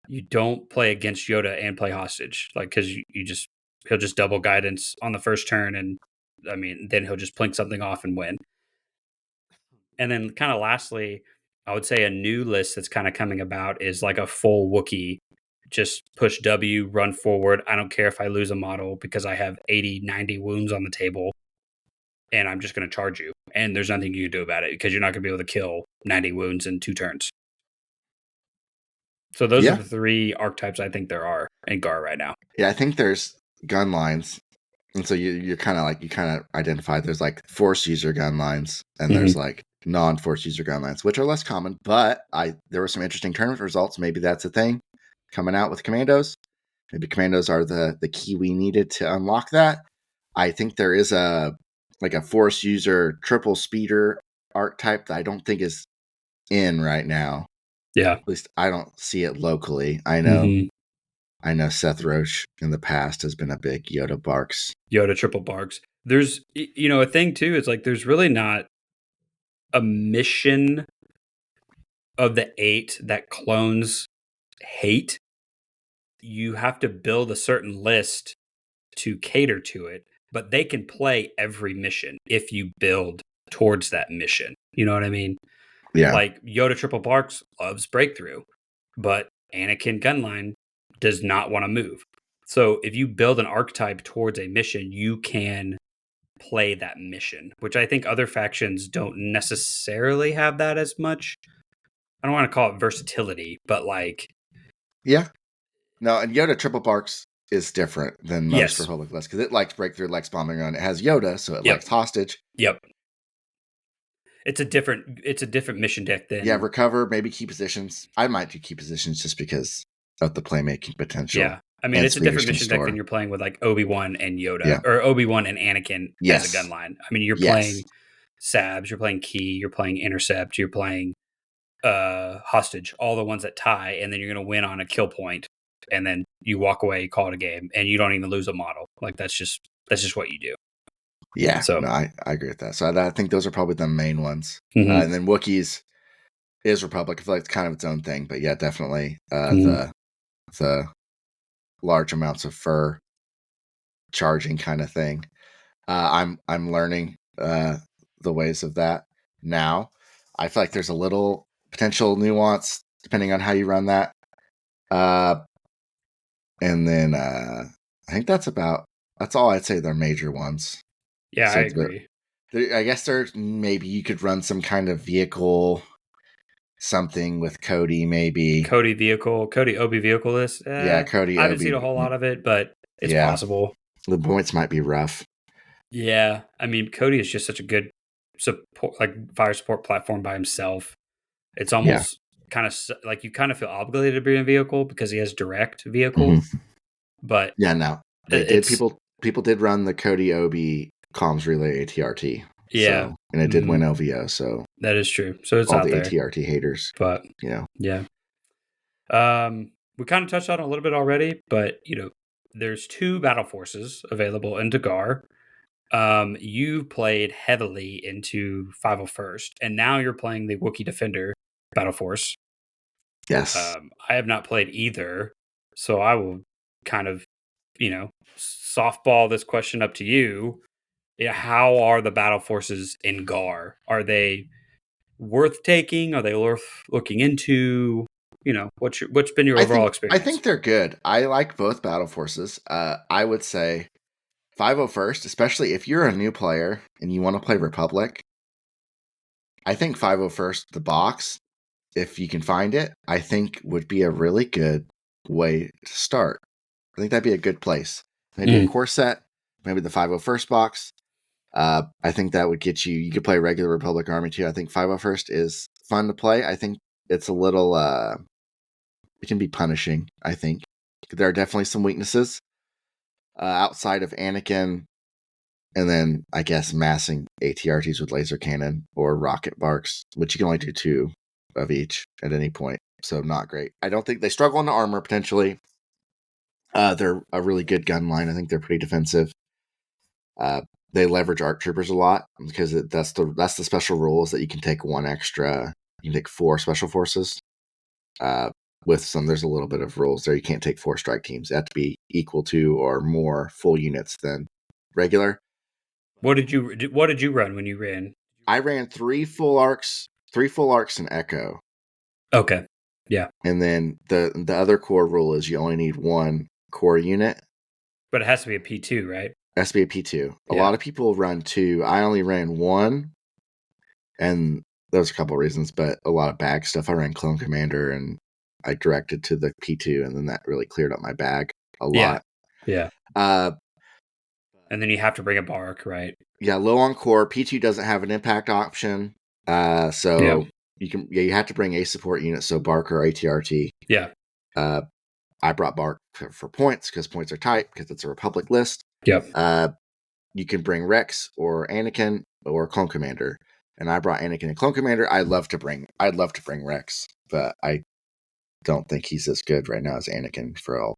You don't play against Yoda and play hostage, like because he'll just double guidance on the first turn, and then he'll just plink something off and win. And then kind of lastly, I would say a new list that's kind of coming about is like a full Wookiee just push W, run forward. I don't care if I lose a model because I have 80, 90 wounds on the table, and I'm just going to charge you. And there's nothing you can do about it because you're not going to be able to kill 90 wounds in 2 turns. So those are Yeah. the 3 archetypes I think there are in Gar right now. Yeah, I think there's gun lines. And so you kind of identify there's like force user gun lines and there's like non-force user gun lines, which are less common. But there were some interesting tournament results. Maybe that's a thing coming out with commandos. Maybe commandos are the key we needed to unlock that. I think there is a force user triple speeder archetype that I don't think is in right now. Yeah. At least I don't see it locally. I know Seth Roach in the past has been a big Yoda Barks. Yoda triple barks. There's, a thing too, is like there's really not a mission of the 8 that clones hate. You have to build a certain list to cater to it, but they can play every mission if you build towards that mission. You know what I mean? Yeah. Like Yoda Triple Barks loves Breakthrough, but Anakin Gunline does not want to move. So if you build an archetype towards a mission, you can play that mission, which I think other factions don't necessarily have that as much. I don't want to call it versatility, but like, Yeah. No, and Yoda Triple Barks is different than most yes. Republic lists because it likes Breakthrough, it likes Bombing Run. It has Yoda, so it Yep. likes Hostage. Yep. It's a different mission deck than Recover, maybe key positions. I might do key positions just because of the playmaking potential. Yeah. I mean, it's a different mission deck than you're playing with like Obi-Wan and Yoda or Obi-Wan and Anakin as a gun line. I mean, you're playing Sabs, you're playing Key, you're playing Intercept, you're playing Hostage, all the ones that tie, and then you're going to win on a kill point, and then you walk away, call it a game, and you don't even lose a model. Like that's just what you do. Yeah, so no, I agree with that. So I think those are probably the main ones. And then Wookiees is Republic. I feel like it's kind of its own thing, but yeah, definitely the large amounts of fur charging kind of thing. I'm learning the ways of that now. I feel like there's a little potential nuance depending on how you run that. And then I think that's all I'd say they're major ones. Yeah, so I agree. I guess there's maybe you could run some kind of vehicle, something with Cody, maybe. Cody Obi vehicle list. Cody I haven't seen a whole lot of it, but it's possible. The points might be rough. Yeah, I mean, Cody is just such a good support, like fire support platform by himself. It's almost kind of like you kind of feel obligated to be in a vehicle because he has direct vehicle. But no, they did. People did run the Cody Obi comms relay ATRT. Yeah, so, and it did win LVO. So that is true. So it's all out the there. ATRT haters, but yeah. We kind of touched on it a little bit already, but there's 2 battle forces available in Dagar. You played heavily into 501st, and now you're playing the Wookiee Defender battle force. Yes. I have not played either, so I will kind of, softball this question up to you. How are the battle forces in Gar? Are they worth taking? Are they worth looking into? What's been your overall experience? I think they're good. I like both battle forces. I would say 501st, especially if you're a new player and you want to play Republic. I think 501st, the box, if you can find it, I think would be a really good way to start. I think that'd be a good place. Maybe a core set, maybe the 501st box. I think that would get you could play regular Republic Army too. I think 501st is fun to play. I think it's a little it can be punishing, I think. There are definitely some weaknesses outside of Anakin, and then I guess massing ATRTs with laser cannon or rocket barks, which you can only do 2 of each at any point. So not great. I don't think they struggle in the armor potentially. They're a really good gun line. I think they're pretty defensive. They leverage ARC troopers a lot because that's the special rule is that you can take 1 extra. You can take 4 special forces. With some, there's a little bit of rules there. You can't take 4 strike teams. They have to be equal to or more full units than regular. What did you run when you ran? I ran 3 full arcs and Echo. Okay. Yeah. And then the other core rule is you only need one core unit. But it has to be a P2, right? It has to be a P2. A Yeah. lot of people run 2. I only ran 1, and there's a couple of reasons, but a lot of bag stuff. I ran Clone Commander, and I directed to the P2, and then that really cleared up my bag a lot. Yeah. Uh, And then you have to bring a bark, right? yeah, low on core. P2 doesn't have an impact option, so you have to bring a support unit, so Bark or ATRT. Yeah. I brought Bark for points because points are tight because it's a Republic list. Yep. You can bring Rex or Anakin or Clone Commander, and I brought Anakin and Clone Commander. I'd love to bring Rex, but I don't think he's as good right now as Anakin for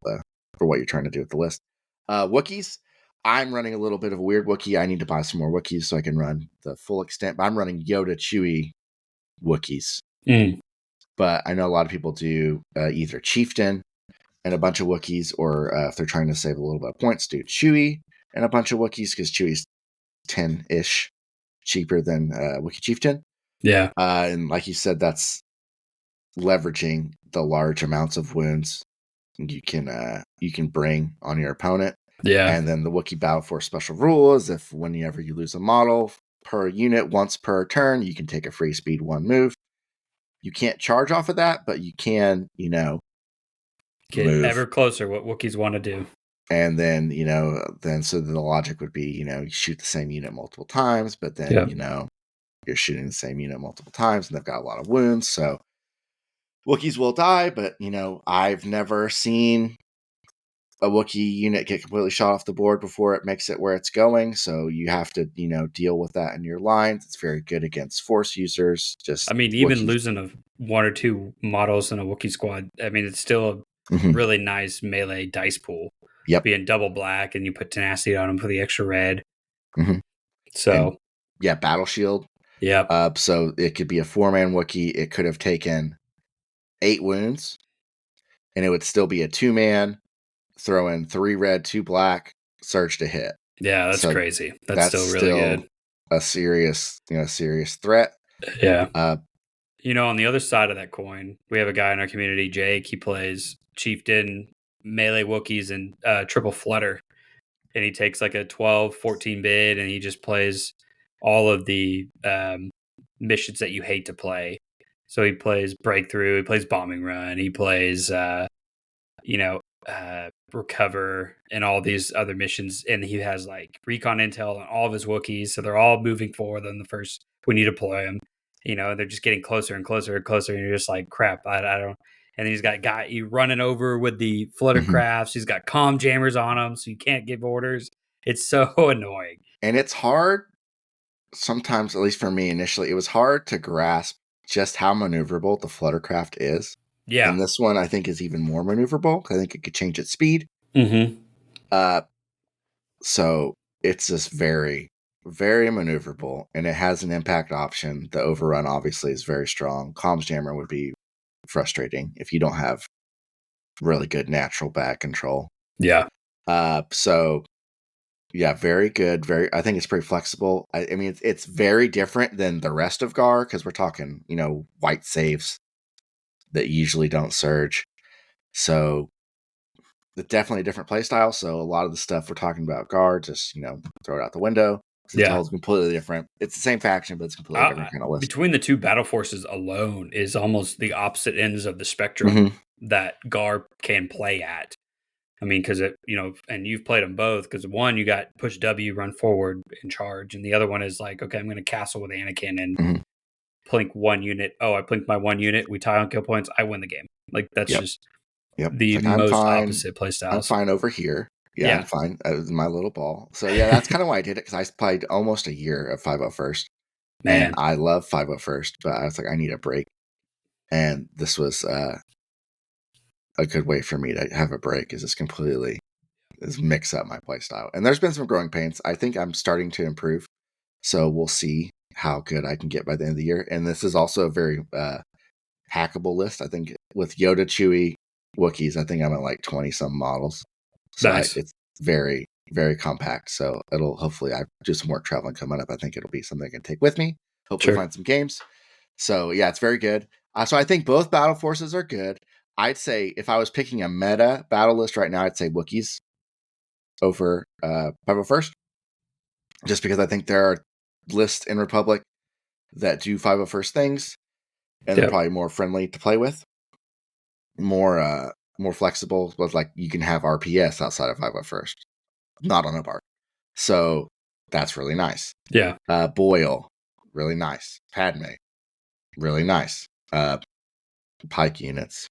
what you're trying to do with the list. Wookiees, I'm running a little bit of a weird Wookiee. I need to buy some more Wookiees so I can run the full extent. But I'm running Yoda, Chewie Wookiees. But I know a lot of people do either Chieftain and a bunch of Wookiees, or if they're trying to save a little bit of points, do Chewie and a bunch of Wookiees, because Chewie's 10-ish cheaper than Wookiee Chieftain. Yeah. And like you said, that's leveraging the large amounts of wounds you can bring on your opponent. Yeah. And then the Wookiee Battle Force special rule is if whenever you lose a model per unit once per turn, you can take a free speed 1 move. You can't charge off of that, but you can, Get move ever closer, what Wookiees want to do. And then, so the logic would be, you shoot the same unit multiple times, but then, you're shooting the same unit multiple times and they've got a lot of wounds. So Wookiees will die, but, I've never seen a Wookiee unit get completely shot off the board before it makes it where it's going. So you have to, deal with that in your lines. It's very good against Force users. I mean, even losing 1 or 2 models in a Wookiee squad, I mean, it's still a really nice melee dice pool. Yep. Being double black, and you put tenacity on them for the extra red. So, and, Battle Shield. Yeah. So it could be a 4-man Wookiee. It could have taken 8 wounds, and it would still be a 2-man. Throw in 3 red, 2 black, surge to hit. Yeah, that's crazy. That's still really good. A serious threat. Yeah. On the other side of that coin, we have a guy in our community, Jake. He plays Chieftain, melee Wookiees, and triple flutter. And he takes like a 12, 14 bid, and he just plays all of the missions that you hate to play. So he plays Breakthrough, he plays Bombing Run, he plays, Recover, and all these other missions. And he has like Recon Intel on all of his Wookiees. So they're all moving forward on the first when you deploy them. They're just getting closer and closer and closer. And you're just like, crap, I don't. And he's got you running over with the flutter crafts. He's got comm jammers on him, so you can't give orders. It's so annoying. And it's hard sometimes, at least for me initially, it was hard to grasp just how maneuverable the fluttercraft is. Yeah. And this one, I think, is even more maneuverable because I think it could change its speed. So it's just very, very maneuverable, and it has an impact option. The overrun, obviously, is very strong. Comms jammer would be frustrating if you don't have really good natural bag control. Yeah. So yeah, very good. I think it's pretty flexible. I mean, it's very different than the rest of GAR because we're talking, white saves that usually don't surge. So it's definitely a different play style. So a lot of the stuff we're talking about GAR, just, throw it out the window. It's all completely different. It's the same faction, but it's completely different kind of list. Between the two battle forces alone is almost the opposite ends of the spectrum that GAR can play at. I mean, because and you've played them both. Because one, you got push W, run forward, and charge, and the other one is like, okay, I'm going to castle with Anakin and plink 1 unit. Oh, I plinked my 1 unit. We tie on kill points. I win the game. Like that's just the most opposite play styles. I'm fine over here. Yeah, I'm fine. My little ball. So yeah, that's kind of why I did it, because I played almost a year of 501st. Man, and I love 501st, but I was like, I need a break, and this was a good way for me to have a break. Is just mix up my play style. And there's been some growing pains. I think I'm starting to improve, so we'll see how good I can get by the end of the year. And this is also a very hackable list. I think with Yoda, Chewie, Wookiees, I think I'm at like 20 some models. So nice. It's very, very compact. So it'll hopefully, I do some work traveling coming up. I think it'll be something I can take with me. Hopefully find some games. So yeah, it's very good. So I think both battle forces are good. I'd say if I was picking a meta battle list right now, I'd say Wookiees over 501st, just because I think there are lists in Republic that do 501st things, and they're Yep. probably more friendly to play with, more flexible. But like you can have RPS outside of 501st, not on a bar, so that's really nice. Yeah. Boyle, really nice. Padme, really nice. Pike units,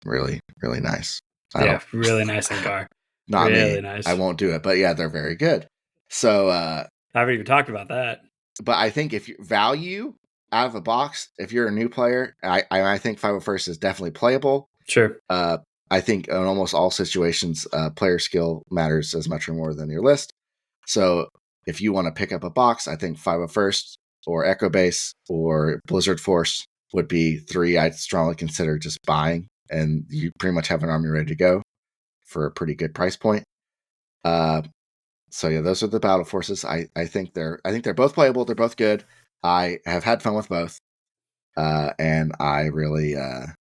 really nice. Yeah. Really nice in Gar. Not Really me. nice. I won't do it, but yeah, they're very good. So, I haven't even talked about that. but I think if you value out of the box, if you're a new player, I think 501st is definitely playable. Sure. I think in almost all situations, player skill matters as much or more than your list. So if you want to pick up a box, I think 501st or Echo Base or Blizzard Force would be 3 I'd strongly consider just buying, and you pretty much have an army ready to go for a pretty good price point. So yeah, those are the battle forces. I think they're both playable. They're both good. I have had fun with both, and I really have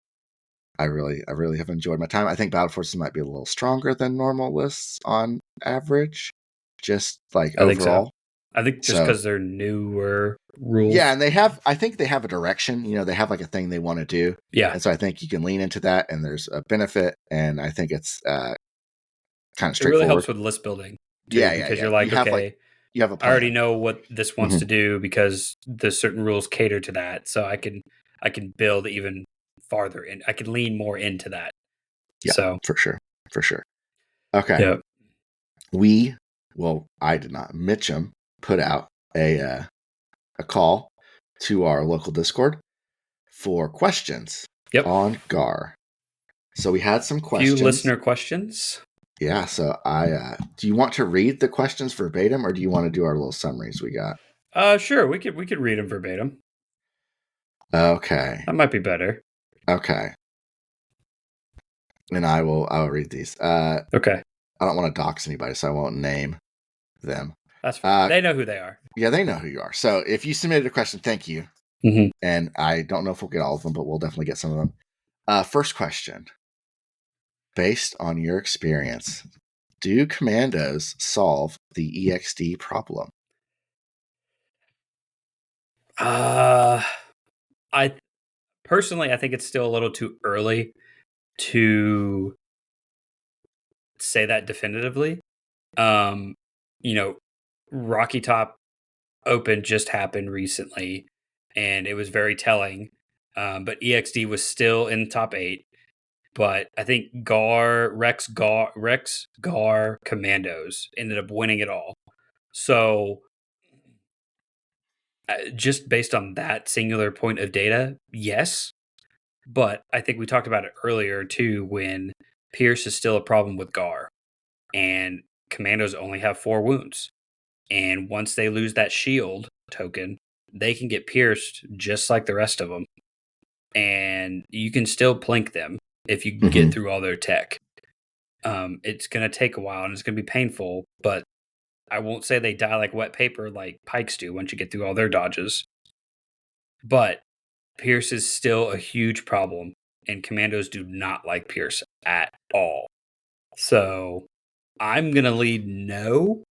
enjoyed my time. I think battle forces might be a little stronger than normal lists on average, just like I think so. overall. I think just because they're newer rules. Yeah, and I think they have a direction. They have like a thing they want to do. Yeah. And so I think you can lean into that, and there's a benefit, and I think it's kind of straightforward. It really helps with list building too, because you're like, okay, you have a plan. I already know what this wants to do because the certain rules cater to that, so I can build even farther in. I can lean more into that. Yeah, so for sure. Okay. Yeah. I did not. Mitchem put out a call to our local Discord for questions on GAR. So we had some questions. Few listener questions. Yeah. So do you want to read the questions verbatim, or do you want to do our little summaries we got? Sure. We could read them verbatim. Okay. That might be better. Okay. And I'll read these. Okay. I don't want to dox anybody, so I won't name them. That's fine. They know who they are. Yeah, they know who you are. So if you submitted a question, thank you. Mm-hmm. And I don't know if we'll get all of them, but we'll definitely get some of them. First question. Based on your experience, do commandos solve the EXD problem? I personally, I think it's still a little too early to say that definitively. Rocky Top Open just happened recently, and it was very telling. But EXD was still in the top 8. But I think Rex Gar Commandos ended up winning it all. So just based on that singular point of data, yes. But I think we talked about it earlier too, when Pierce is still a problem with Gar, and Commandos only have 4 wounds. And once they lose that shield token, they can get pierced just like the rest of them. And you can still plink them if you get through all their tech. It's going to take a while and it's going to be painful, but I won't say they die like wet paper like Pikes do once you get through all their dodges. But Pierce is still a huge problem, and Commandos do not like Pierce at all. So I'm going to lead no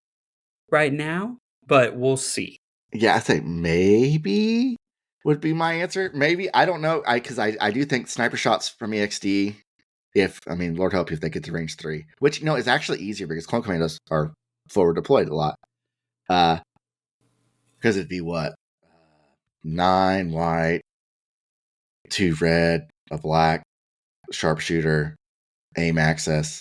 right now, but we'll see. Yeah, I think maybe would be my answer. Maybe. I don't know. Because I do think sniper shots from EXD, Lord help you if they get to range 3, which, is actually easier because clone commandos are forward deployed a lot. Because it'd be what? 9 white, 2 red, a black, sharpshooter, aim access,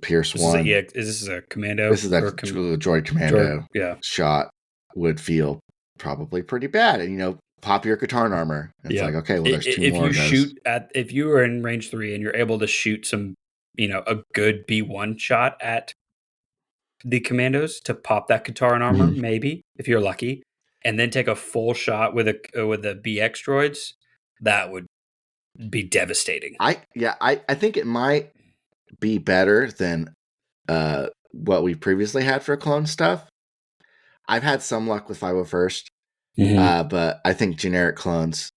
Pierce 1. Is this a commando? This is a droid commando shot would feel probably pretty bad. And, pop your Katarn armor. It's like, okay, well, there's 2 more of those. If you are in range 3 and you're able to shoot some, a good B1 shot at the commandos to pop that Katarn armor, maybe, if you're lucky, and then take a full shot with the BX droids, that would be devastating. I think it might be better than what we previously had for clone stuff. I've had some luck with 501st, but I think generic clones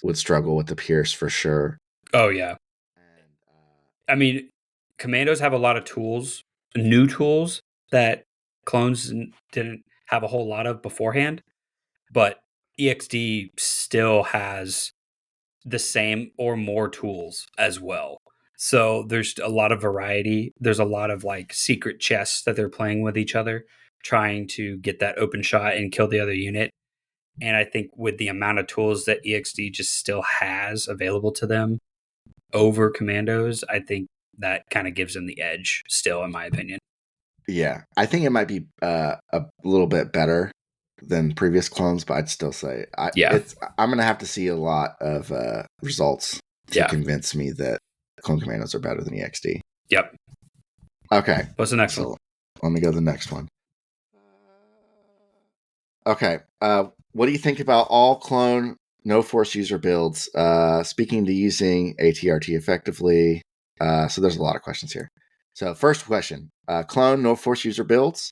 would struggle with the Pierce for sure. Oh yeah. And I mean, commandos have a lot of tools, new tools that clones didn't have a whole lot of beforehand, but EXD still has the same or more tools as well. So there's a lot of variety. There's a lot of like secret chess that they're playing with each other, trying to get that open shot and kill the other unit. And I think with the amount of tools that EXD just still has available to them over commandos, I think that kind of gives them the edge still, in my opinion. yeah, I think it might be a little bit better than previous clones, but I'd still say Yeah. I'm gonna have to see a lot of results to Yeah. convince me that clone commandos are better than EXD. Yep. Okay, What's the next one? so let me go to the next one. Okay, what do you think about all clone no force user builds? Speaking to using ATRT effectively. So there's a lot of questions here. So first question, clone no force user builds.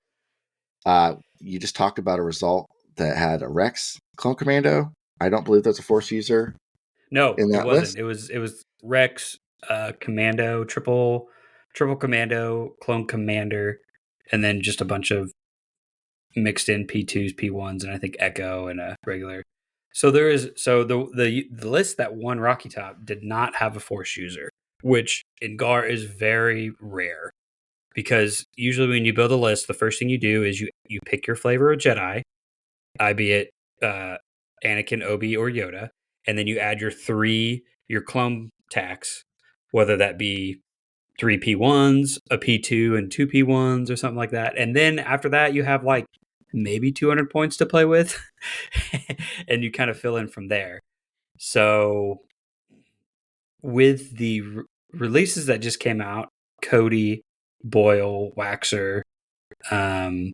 You just talked about a result that had a Rex clone commando. I don't believe there's a force user No, in it that wasn't. list. It was Rex, Commando, triple Commando, Clone Commander, and then just a bunch of mixed in P2s, P1s, and I think Echo and a regular. So there is the list that won Rocky Top did not have a Force user, which in Gar is very rare because usually when you build a list, the first thing you do is you pick your flavor of Jedi, I be it Anakin, Obi, or Yoda, and then you add your clone tax, whether that be 3P1s, a P2, and 2P1s, or something like that. And then after that, you have like maybe 200 points to play with, and you kind of fill in from there. So with the releases that just came out, Cody, Boyle, Waxer, um,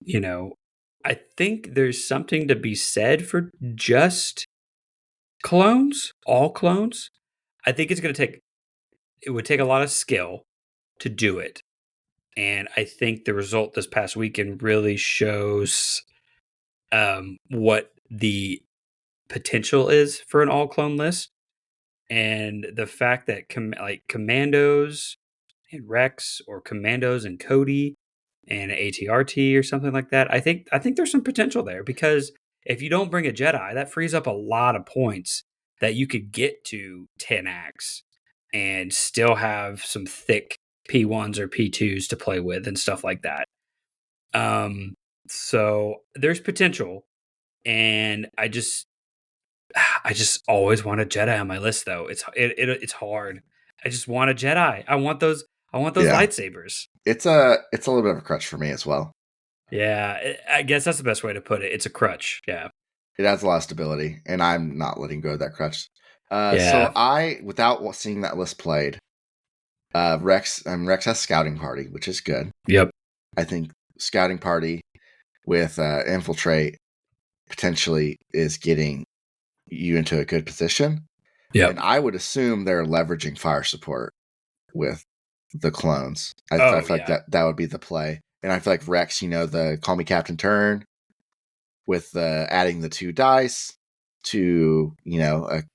you know, I think there's something to be said for just clones, all clones. I think it would take a lot of skill to do it. And I think the result this past weekend really shows what the potential is for an all clone list. And the fact that like commandos and Rex or commandos and Cody and ATRT or something like that, I think there's some potential there because if you don't bring a Jedi, that frees up a lot of points that you could get to 10x and still have some thick P1s or P2s to play with and stuff like that. So there's potential, and I just always want a Jedi on my list though. It's hard. I just want a Jedi. I want those Yeah, lightsabers. it's a little bit of a crutch for me as well. Yeah, I guess that's the best way to put it. It's a crutch. Yeah. It adds a lot of stability, and I'm not letting go of that crutch. So Yeah. without seeing that list played, Rex has scouting party, which is good. Yep. I think scouting party with infiltrate potentially is getting you into a good position. Yep. And I would assume they're leveraging fire support with the clones. I Oh feel like yeah. that would be the play. And I feel like Rex, the call me Captain turn with adding the 2 dice to,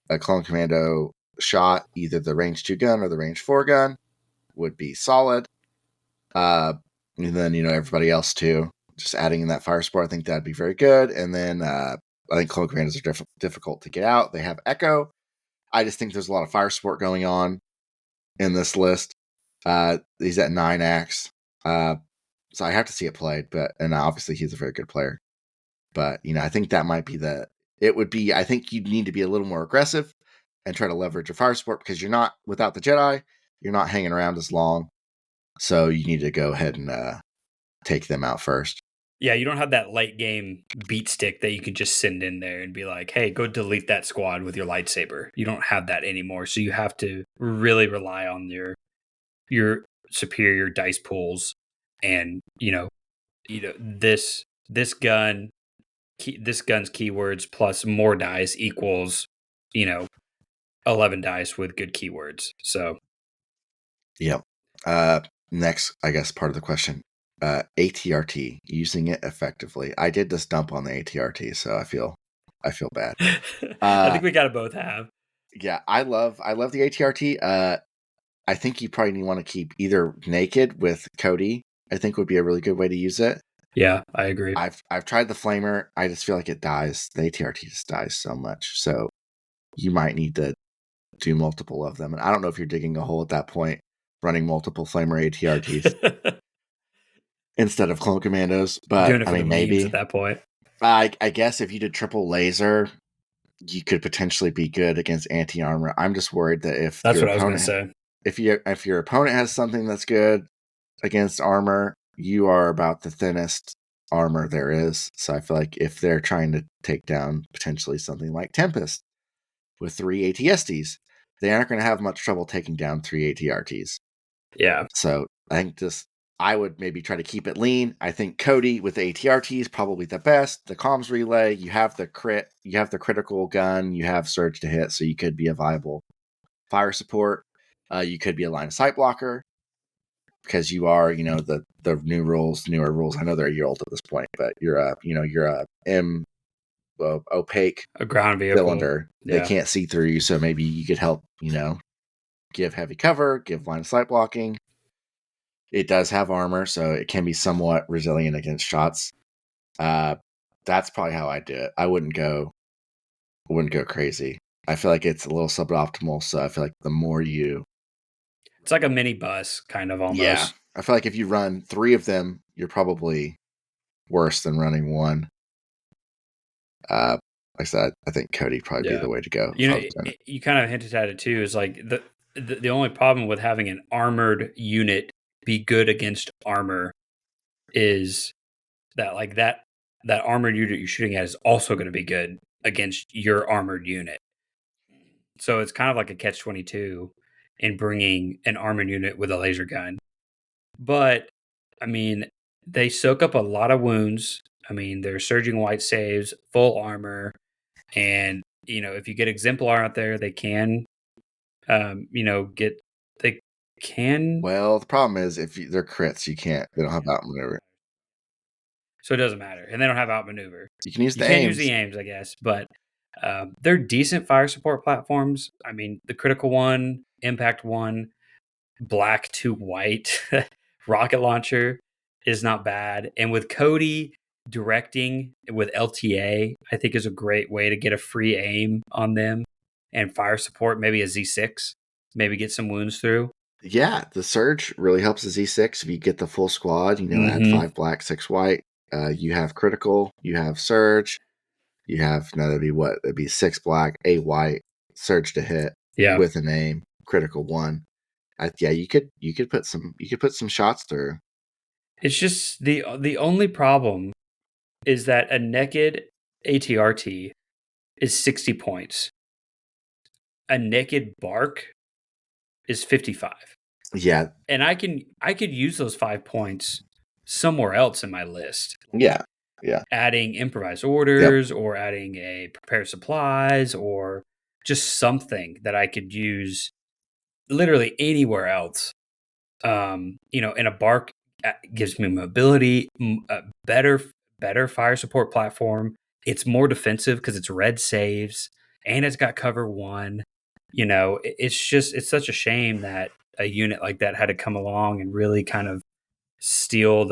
a clone commando shot, either the range 2 gun or the range 4 gun would be solid. And then, everybody else too, just adding in that fire support, I think that'd be very good. And then I think clone commandos are difficult to get out. They have Echo. I just think there's a lot of fire support going on in this list. He's at 9x. So I have to see it played, and obviously he's a very good player. But, I think that might be I think you'd need to be a little more aggressive and try to leverage your fire support because without the Jedi, you're not hanging around as long. So you need to go ahead and take them out first. Yeah, you don't have that late game beat stick that you can just send in there and be like, "Hey, go delete that squad with your lightsaber." You don't have that anymore, so you have to really rely on your superior dice pools, and this gun, this gun's keywords plus more dice equals, you know, 11 dice with good keywords. So Yep. Next, I guess part of the question, ATRT, using it effectively. I did this dump on the ATRT, so I feel I feel bad. I think we gotta both have. Yeah, I love the ATRT. I think you probably want to keep either naked with Cody. I think would be a really good way to use it. Yeah, I agree. I've tried the flamer. I just feel like it dies. The ATRT just dies so much. So you might need to do multiple of them. And I don't know if you're digging a hole at that point, running multiple flamer ATRTs instead of clone commandos. But Doing it I for the mean, memes maybe. at that point. I guess if you did triple laser, you could potentially be good against anti armor. I'm just worried that if That's your what I was gonna opponent, say. if your opponent has something that's good against armor, you are about the thinnest armor there is. So I feel like if they're trying to take down potentially something like Tempest with 3 ATSDs, they aren't going to have much trouble taking down 3 ATRTs. Yeah. So I think I would maybe try to keep it lean. I think Cody with the ATRT is probably the best. The comms relay, you have the crit, you have the critical gun, you have surge to hit, so you could be a viable fire support. You could be a line of sight blocker because you are, the newer rules. I know they're a year old at this point, but you're a opaque A ground vehicle. cylinder. They can't see through you, so maybe you could help, give heavy cover, give line of sight blocking. It does have armor, so it can be somewhat resilient against shots. That's probably how I do it. I wouldn't go crazy. I feel like it's a little suboptimal, so I feel like the more it's like a mini bus, kind of almost. Yeah. I feel like if you run 3 of them, you're probably worse than running 1. Like I said, I think Cody probably be the way to go. You kind of hinted at it too. Is like the only problem with having an armored unit be good against armor is that like that armored unit you're shooting at is also going to be good against your armored unit. So it's kind of like a catch-22 in bringing an armored unit with a laser gun. But I mean, they soak up a lot of wounds. I mean, they're surging white saves, full armor, and if you get exemplar out there, they can, they can. Well, the problem is if they're crits, they don't have outmaneuver. So it doesn't matter, and they don't have outmaneuver. You can use you can't use the aims, I guess, but they're decent fire support platforms. I mean, the critical one, impact one, black to white rocket launcher is not bad. And with Cody directing with LTA, I think is a great way to get a free aim on them and fire support, maybe a Z6, maybe get some wounds through. Yeah, the surge really helps the Z6 if you get the full squad, add 5 black, 6 white. You have critical, you have surge, you have, that'd be 6 black, 8 white, surge to hit with an aim, critical 1. You could put some shots through. It's just the only problem is that a naked ATRT is 60 points. A naked bark is 55. Yeah. And I could use those 5 points somewhere else in my list. Yeah. Adding improvised orders or adding a prepared supplies or just something that I could use literally anywhere else. And a bark gives me mobility, a better fire support platform. It's more defensive because it's red saves and it's got cover 1. It's such a shame that a unit like that had to come along and really kind of steal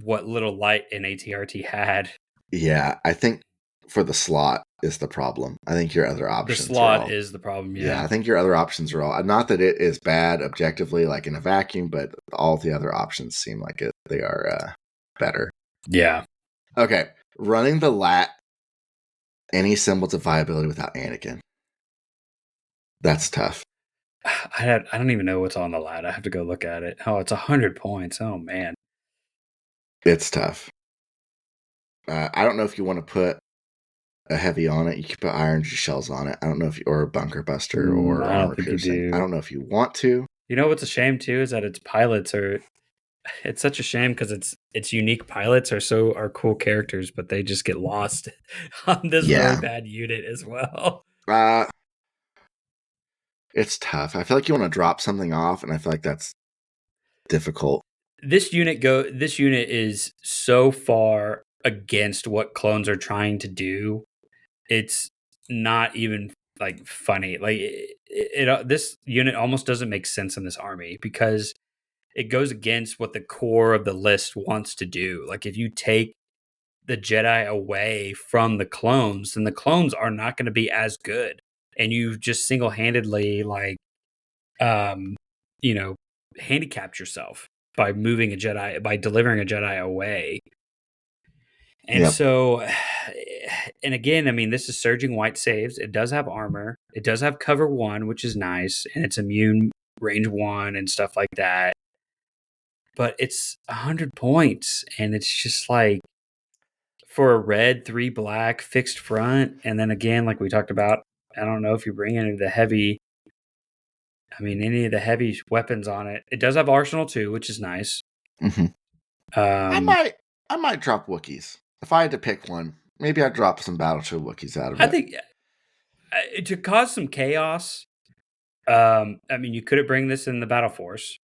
what little light an ATRT had. Yeah, I think for the slot is the problem. I think your other options is the problem. Yeah, I think your other options are all not that it is bad objectively, like in a vacuum, but all the other options seem like they are better. Yeah. Okay, running the lat. Any semblance of viability without Anakin. That's tough. I don't even know what's on the lat. I have to go look at it. Oh, it's 100 points. Oh man, it's tough. I don't know if you want to put a heavy on it. You could put iron shells on it. I don't know if or a bunker buster or armor piercing. I don't know if you want to. You know what's a shame too is that its pilots are. It's such a shame because its unique pilots are cool characters, but they just get lost on this really bad unit as well. It's tough. I feel like you want to drop something off, and I feel like that's difficult. This unit is so far against what clones are trying to do it's not even like funny. Like this unit almost doesn't make sense in this army because it goes against what the core of the list wants to do. Like if you take the Jedi away from the clones, then the clones are not going to be as good. And you've just single handedly um, you know, handicapped yourself by moving a Jedi, by delivering a Jedi away. And Yep. so, and again, I mean, this is surging white saves. It does have armor. It does have cover 1, which is nice, and it's immune range 1 and stuff like that. But it's 100 points, and it's just like for a red 3 black fixed front, and then again, like we talked about, I don't know if you bring any of the heavy. I mean, any of the heavy weapons on it. It does have arsenal too, which is nice. Mm-hmm. Um, I might drop Wookiees if I had to pick one. Maybe I'd drop some Battleship Wookiees out of I it. think to cause some chaos. I mean, you couldn't bring this in the Battle Force.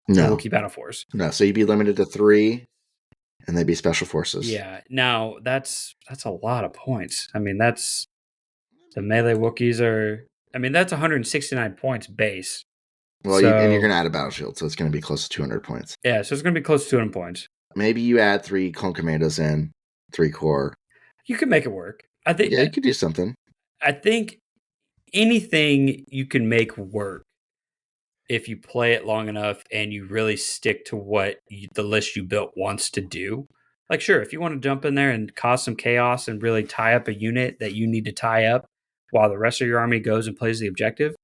No, Wookiee Battle Force. no. So you'd be limited to 3, and they'd be special forces. Yeah. Now that's a lot of points. I mean, that's the melee Wookiees are. I mean, that's 169 points base. Well, and you're going to add a battle shield, so it's going to be close to 200 points. Yeah, so it's going to be close to 200 points. Maybe you add 3 clone commandos in, 3 core. You could make it work. I think. Yeah, you could do something. I think anything you can make work if you play it long enough and you really stick to what the list you built wants to do. Like, sure, if you want to jump in there and cause some chaos and really tie up a unit that you need to tie up while the rest of your army goes and plays the objective,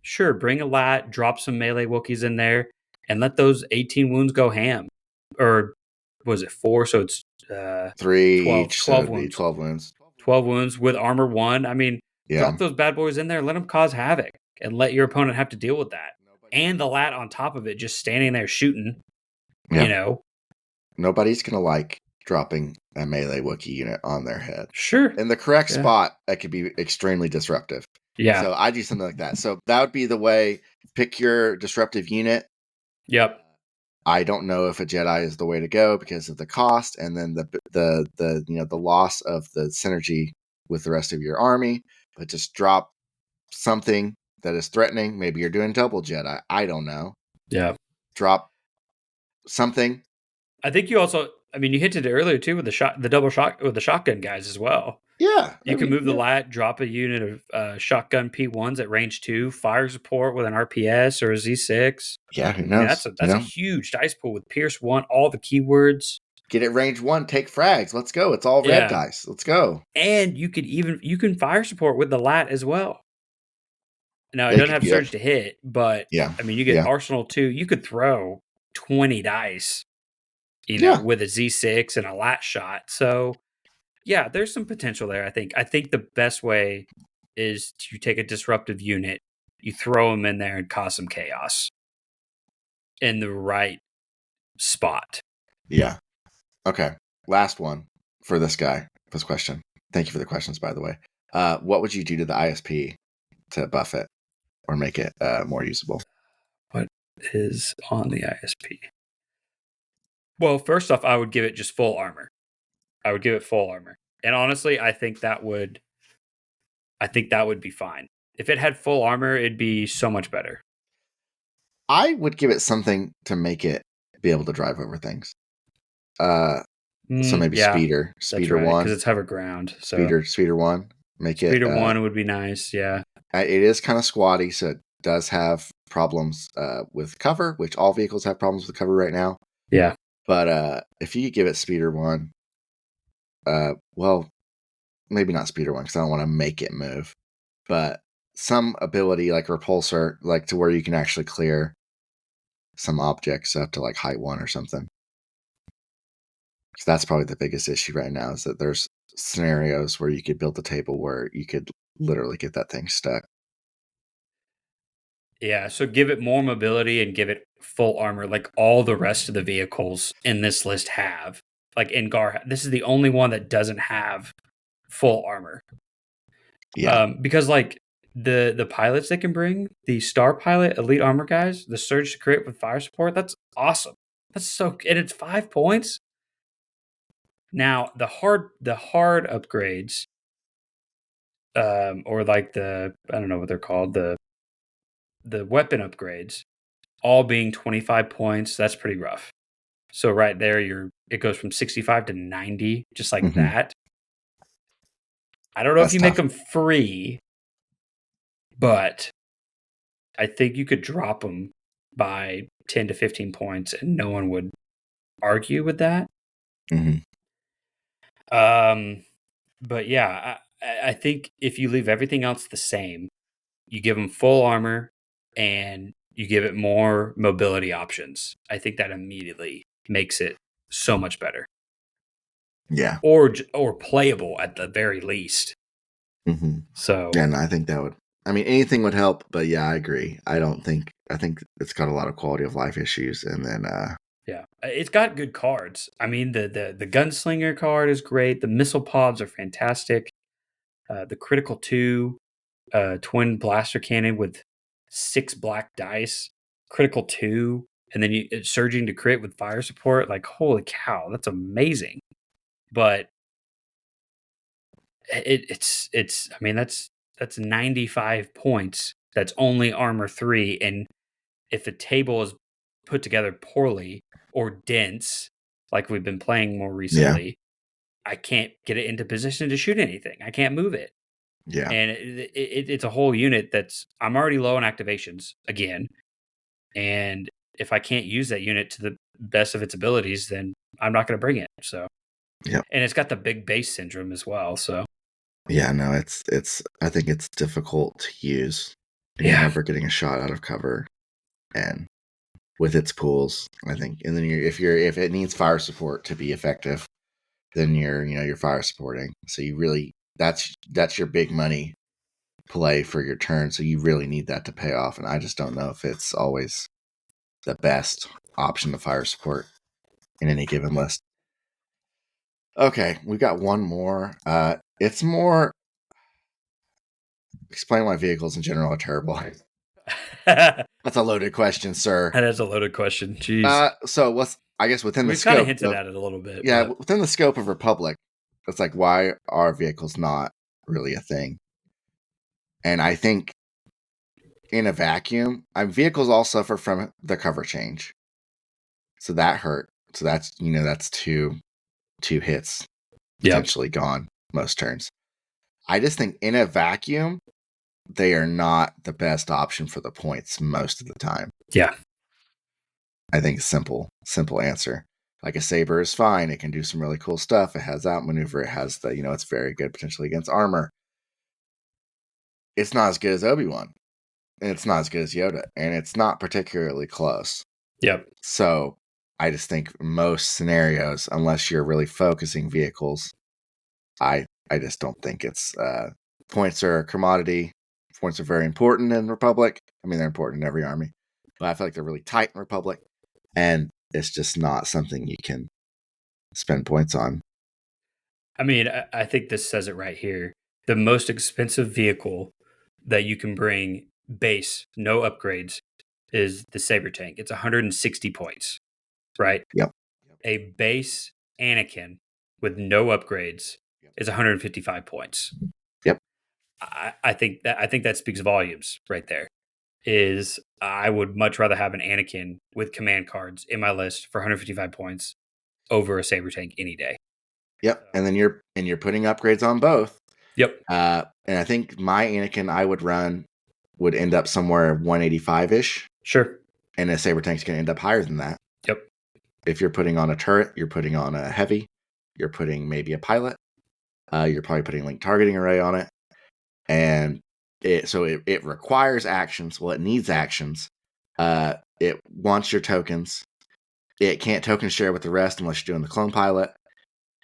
sure, bring a lat, drop some melee Wookiees in there, and let those 18 wounds go ham. Or was it 4? So it's 3 12, each, 12 so it'd be wounds. 12 wounds. 12 wounds with armor 1. I mean, drop those bad boys in there, let them cause havoc, and let your opponent have to deal with that. And the lat on top of it, just standing there shooting, you know. Nobody's going to like dropping a melee Wookiee unit on their head. Sure. In the correct spot, that could be extremely disruptive. Yeah. So I do something like that. So that would be the way. Pick your disruptive unit. Yep. I don't know if a Jedi is the way to go because of the cost and then the loss of the synergy with the rest of your army. But just drop something that is threatening. Maybe you're doing double Jedi. I don't know. Yeah. Drop something. I think you also. I mean, you hinted it earlier too with the double shot with the shotgun guys as well. Yeah, you can move the lat, drop a unit of shotgun P1s at range 2, fire support with an RPS or a Z6. Yeah, who knows? That's a huge dice pool with Pierce 1, all the keywords. Get it range 1, take frags. Let's go. It's all red dice. Let's go. And you can fire support with the lat as well. Now it doesn't have surge to hit, but I mean you get Arsenal 2. You could throw 20 dice, with a Z6 and a lat shot. So yeah, there's some potential there. I think the best way is to take a disruptive unit, you throw them in there and cause some chaos in the right spot. Yeah. Okay. Last one for this guy. This question. Thank you for the questions, by the way. What would you do to the ISP to buff it or make it more usable? What is on the ISP? Well, first off, I would give it just full armor. I would give it full armor. And honestly, I think that would be fine. If it had full armor, it'd be so much better. I would give it something to make it be able to drive over things. So maybe speeder 1 because it's hover ground. So speeder 1. Speeder 1 would be nice. Yeah, it is kind of squatty, so it does have problems with cover, which all vehicles have problems with cover right now. Yeah, but if you give it speeder 1, well, maybe not speeder 1 because I don't want to make it move, but some ability like repulsor, like to where you can actually clear some objects up to like height 1 or something. Because that's probably the biggest issue right now is that there's scenarios where you could build a table where you could literally get that thing stuck. Yeah, so give it more mobility and give it full armor like all the rest of the vehicles in this list have. Like Ingar, this is the only one that doesn't have full armor. Yeah. Because like the pilots they can bring, the star pilot elite armor guys, the surge to crit with fire support, that's awesome. That's so, and it's 5 points. Now the hard upgrades or like I don't know what they're called, the weapon upgrades, all being 25 points. That's pretty rough. So right there, it goes from 65 to 90, just like Mhm. that. I don't know if That's you make tough. them free, but I think you could drop them by 10 to 15 points, and no one would argue with that. Mhm. Um, but yeah, I think if you leave everything else the same, you give them full armor, and you give it more mobility options. I think that immediately makes it so much better, Yeah. or playable at the very least. Mhm. So Yeah, and I think that would. I mean, anything would help, but yeah, I agree. I don't think. I think it's got a lot of quality of life issues, and then yeah, it's got good cards. I mean, the gunslinger card is great. The missile pods are fantastic. The critical two, twin blaster cannon with 6 black dice, critical two, and then it's surging to crit with fire support. Like, holy cow, that's amazing. But it's. I mean, that's 95 points. That's only armor 3, and if a table is put together poorly or dense, like we've been playing more yeah, recently, I can't get it into position to shoot anything. I can't move it. yeah, And it's a whole unit that's I'm already low on activations again. And if I can't use that unit to the best of its abilities, then I'm not going to bring it. So, yeah, and it's got the big base syndrome as well. So, yeah. No, it's. I think it's difficult to use, and you're yeah, never getting a shot out of cover, and with its pools, I think. And then if it needs fire support to be effective, then you're fire supporting. So you really that's your big money play for your turn. So you really need that to pay off. And I just don't know if it's always the best option to fire support in any given list. Okay, we got one more. It's more explain why vehicles in general are terrible. that That's a loaded question, sir. is a loaded question. Jeez. So what's I guess within the We've kind of scope hinted of at it a little bit, yeah but within the scope of Republic, it's like why are vehicles not really a thing? And I think in a vacuum, vehicles all suffer from the cover change, so that hurt. So that's two hits yep. potentially gone most turns. I just think in a vacuum, they are not the best option for the points most of the time. Yeah. I think simple answer. Like a saber is fine. It can do some really cool stuff. It has outmaneuver. It has it's very good potentially against armor. It's not as good as Obi-Wan. And it's not as good as Yoda. And it's not particularly close. Yep. So I just think most scenarios, unless you're really focusing vehicles, I just don't think it's points are a commodity. Points are very important in Republic. I mean, they're important in every army, but I feel like they're really tight in Republic, and it's just not something you can spend points on. I mean, I think this says it right here. The most expensive vehicle that you can bring base, no upgrades, is the Saber Tank. It's 160 points, right? Yep. A base Anakin with no upgrades is 155 points. Yep. I think that speaks volumes right there. Is I would much rather have an Anakin with command cards in my list for 155 points over a Saber Tank any day. Yep. And then you're putting upgrades on both. Yep. And I think my Anakin I would run would end up somewhere 185 ish, Sure. and a saber tank's going to end up higher than that. Yep. If you're putting on a turret, you're putting on a heavy, you're putting maybe a pilot, you're probably putting link targeting array on it, and it requires actions. Well, it needs actions. It wants your tokens. It can't token share with the rest unless you're doing the clone pilot,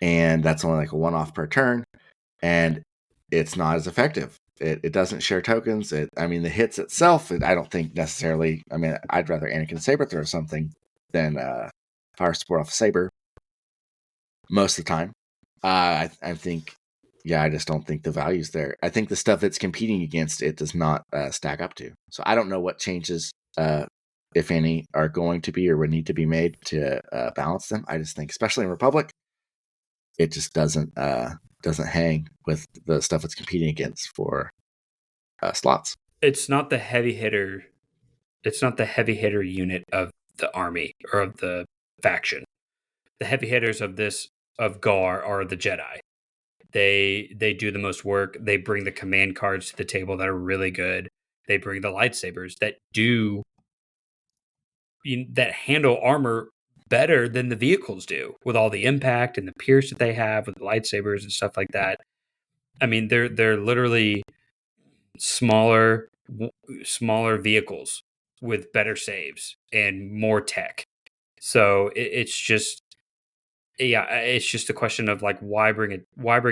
and that's only like a one-off per turn, and it's not as effective. It doesn't share tokens. The hits itself, I don't think necessarily. I mean, I'd rather Anakin Saber throw something than fire support off a saber most of the time. I think, yeah, I just don't think the value's there. I think the stuff it's competing against, it does not stack up to. So I don't know what changes, if any, are going to be or would need to be made to balance them. I just think, especially in Republic, it just doesn't hang with the stuff it's competing against for slots. It's not the heavy hitter. It's not the heavy hitter unit of the army or of the faction. The heavy hitters of Gar are the Jedi. They do the most work. They bring the command cards to the table that are really good. They bring the lightsabers that handle armor better than the vehicles do, with all the impact and the pierce that they have with the lightsabers and stuff like that. I mean, they're literally smaller vehicles with better saves and more tech. So it's just a question of like why bring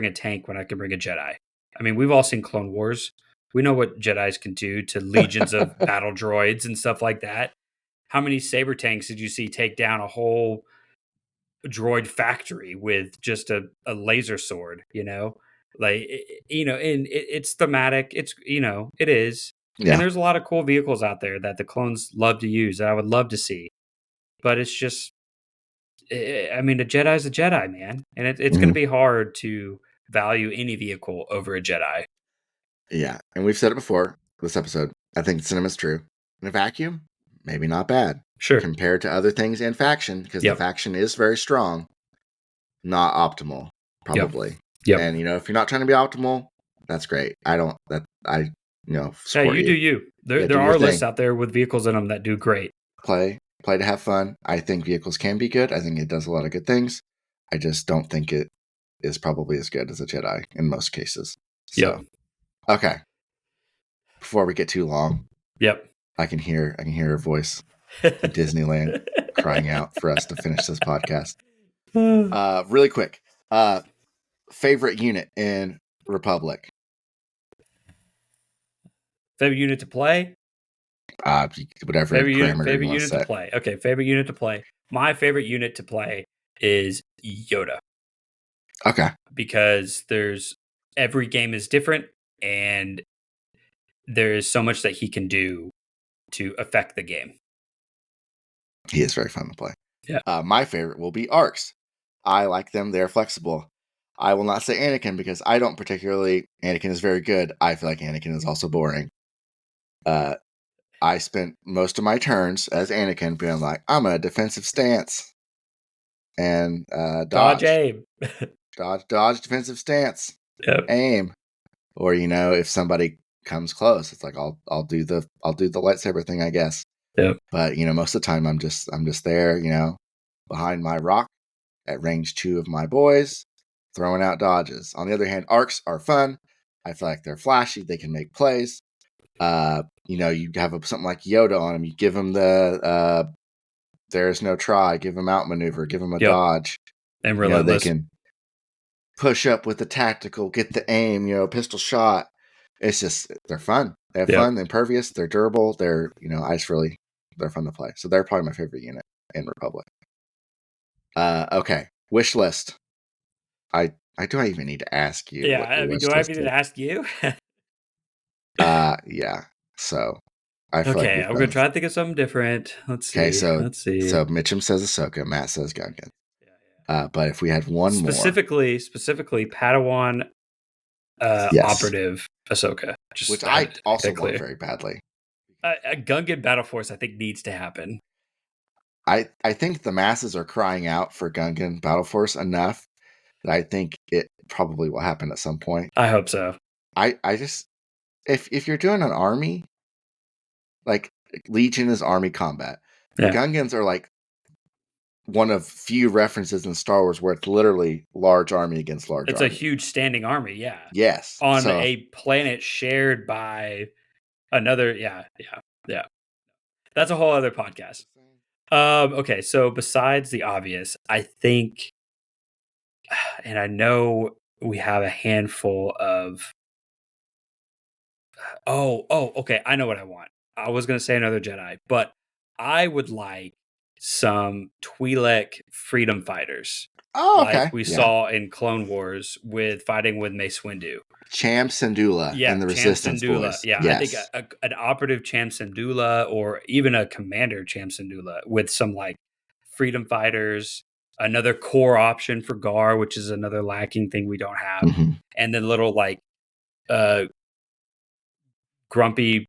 a tank when I can bring a Jedi? I mean, we've all seen Clone Wars. We know what Jedis can do to legions of battle droids and stuff like that. How many saber tanks did you see take down a whole droid factory with just a laser sword? Like and it's thematic. It is, and Yeah, there's a lot of cool vehicles out there that the clones love to use that I would love to see, but it's just I mean, a Jedi's a Jedi, man, and it's going to hmm be hard to value any vehicle over a Jedi. yeah, and we've said it before this episode. I think cinema's true. In a vacuum, maybe not bad Sure. compared to other things in faction, because the Yep. faction is very strong. Not optimal, probably. Yep. And if you're not trying to be optimal, that's great. I Yeah, support you do you. you. Yeah, There do your are lists thing. out there with vehicles in them that do great. Play to have fun. I think vehicles can be good. I think it does a lot of good things. I just don't think it is probably as good as a Jedi in most cases. So, Yep. okay. Before we get too long, Yep. I can hear her voice from Disneyland crying out for us to finish this podcast. Really quick. Favorite unit in Republic? Favorite unit to play? Whatever parameter you want to Favorite to set. play. Okay, favorite unit to play. My favorite unit to play is Yoda, Okay. because every game is different and there is so much that he can do to affect the game. He is very fun to play. Yeah. My favorite will be Arcs. I like them. They're flexible. I will not say Anakin because I don't particularly. Anakin is very good. I feel like Anakin is also boring. I spent most of my turns as Anakin being like, I'm a defensive stance and Dodge dodge, aim. dodge, defensive stance, Yep. aim. Or if somebody comes close, it's like I'll do the lightsaber thing, I guess. Yep. But most of the time I'm just there, behind my rock at range 2 of my boys, throwing out dodges. On the other hand, arcs are fun. I feel like they're flashy. They can make plays. You have something like Yoda on them. You give them the there's no try. Give them out maneuver. Give them a dodge. And relentless. They can push up with the tactical, get the aim. Pistol shot. It's just they're fun. They have fun. They're impervious. They're durable. They're they're fun to play. So they're probably my favorite unit in Republic. Okay, wish list. I do I even need to ask you? Yeah, I mean, do I even need to ask you? Yeah. So I feel like Okay, I'm gonna try to think of something different. Let's see. Okay, so So Mitchem says Ahsoka, Matt says Gungan. But if we had one specifically Padawan operative Ahsoka, which I also want very badly. A Gungan Battle Force, I think, needs to happen. I think the masses are crying out for Gungan Battle Force enough that I think it probably will happen at some point. I hope so. I just if you're doing an army, like Legion is army combat. The Gungans are like one of few references in Star Wars where it's literally large army against large army. It's a huge standing army, yeah. Yes. On a planet shared by another, yeah. That's a whole other podcast. Okay, so besides the obvious, I think, and I know we have a handful of. Okay, I know what I want. I was going to say another Jedi, but I would like some Twi'lek freedom fighters. Oh, okay. Like we saw in Clone Wars fighting with Mace Windu. Cham Syndulla in the Resistance Boys. Yeah, yes. I think an operative Cham Syndulla or even a commander Cham Syndulla with some like freedom fighters, another core option for Gar, which is another lacking thing we don't have, and then little like grumpy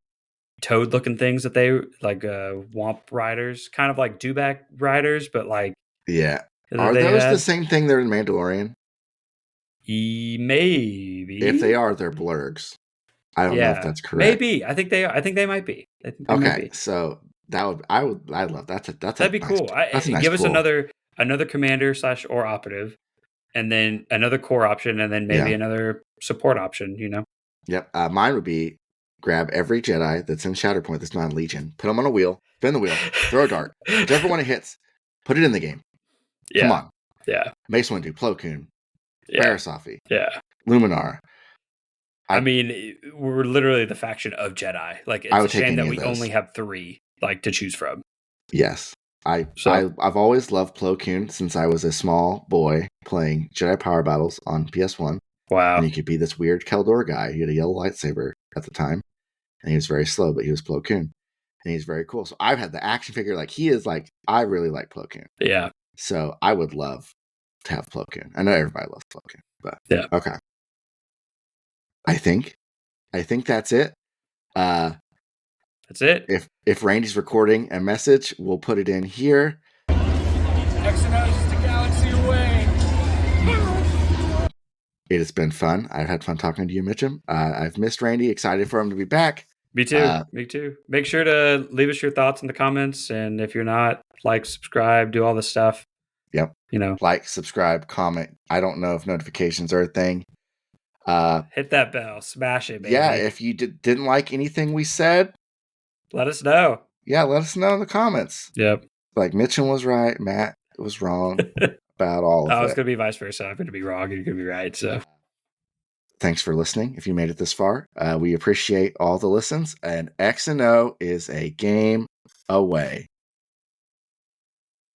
toad looking things that they like womp riders, kind of like dewback riders, but like Are they those had. the same thing they're in Mandalorian? Maybe if they are, they're blurgs. I don't know if that's correct. Maybe I think they might be. Might be. So I'd love that'd be nice, cool. That's a nice give us pull. another commander / or operative, and then another core option, and then maybe another support option. Yep. Mine would be grab every Jedi that's in Shatterpoint that's not in Legion, put them on a wheel, spin the wheel, throw a dart, whichever one it hits, put it in the game. Come on. Yeah. Mace Windu, Plo Koon, Barasafi, Luminar. I mean, we're literally the faction of Jedi. Like, it's a shame that we only have 3 like to choose from. Yes. I've always loved Plo Koon since I was a small boy playing Jedi Power Battles on PS1. Wow. And he could be this weird Keldor guy. He had a yellow lightsaber at the time. And he was very slow, but he was Plo Koon. And he's very cool. So I've had the action figure. Like, he is like, I really like Plo Koon. Yeah. So I would love to have Plo Koon. I know everybody loves Plo Koon, but yeah. Okay. I think that's it. That's it. If Randy's recording a message, we'll put it in here. X and O is just a galaxy away. It has been fun. I've had fun talking to you, Mitchem. I've missed Randy. Excited for him to be back. Me too. Me too. Make sure to leave us your thoughts in the comments, and if you're not, like, subscribe, do all this stuff. Yep. Like, subscribe, comment. I don't know if notifications are a thing. Hit that bell. Smash it, baby. Yeah, if you didn't like anything we said, let us know. Yeah, let us know in the comments. Yep. Like, Mitchell was right, Matt was wrong about all of it. It's going to be vice versa. I'm going to be wrong, you're going to be right. So, thanks for listening. If you made it this far, we appreciate all the listens. And X and O is a game away.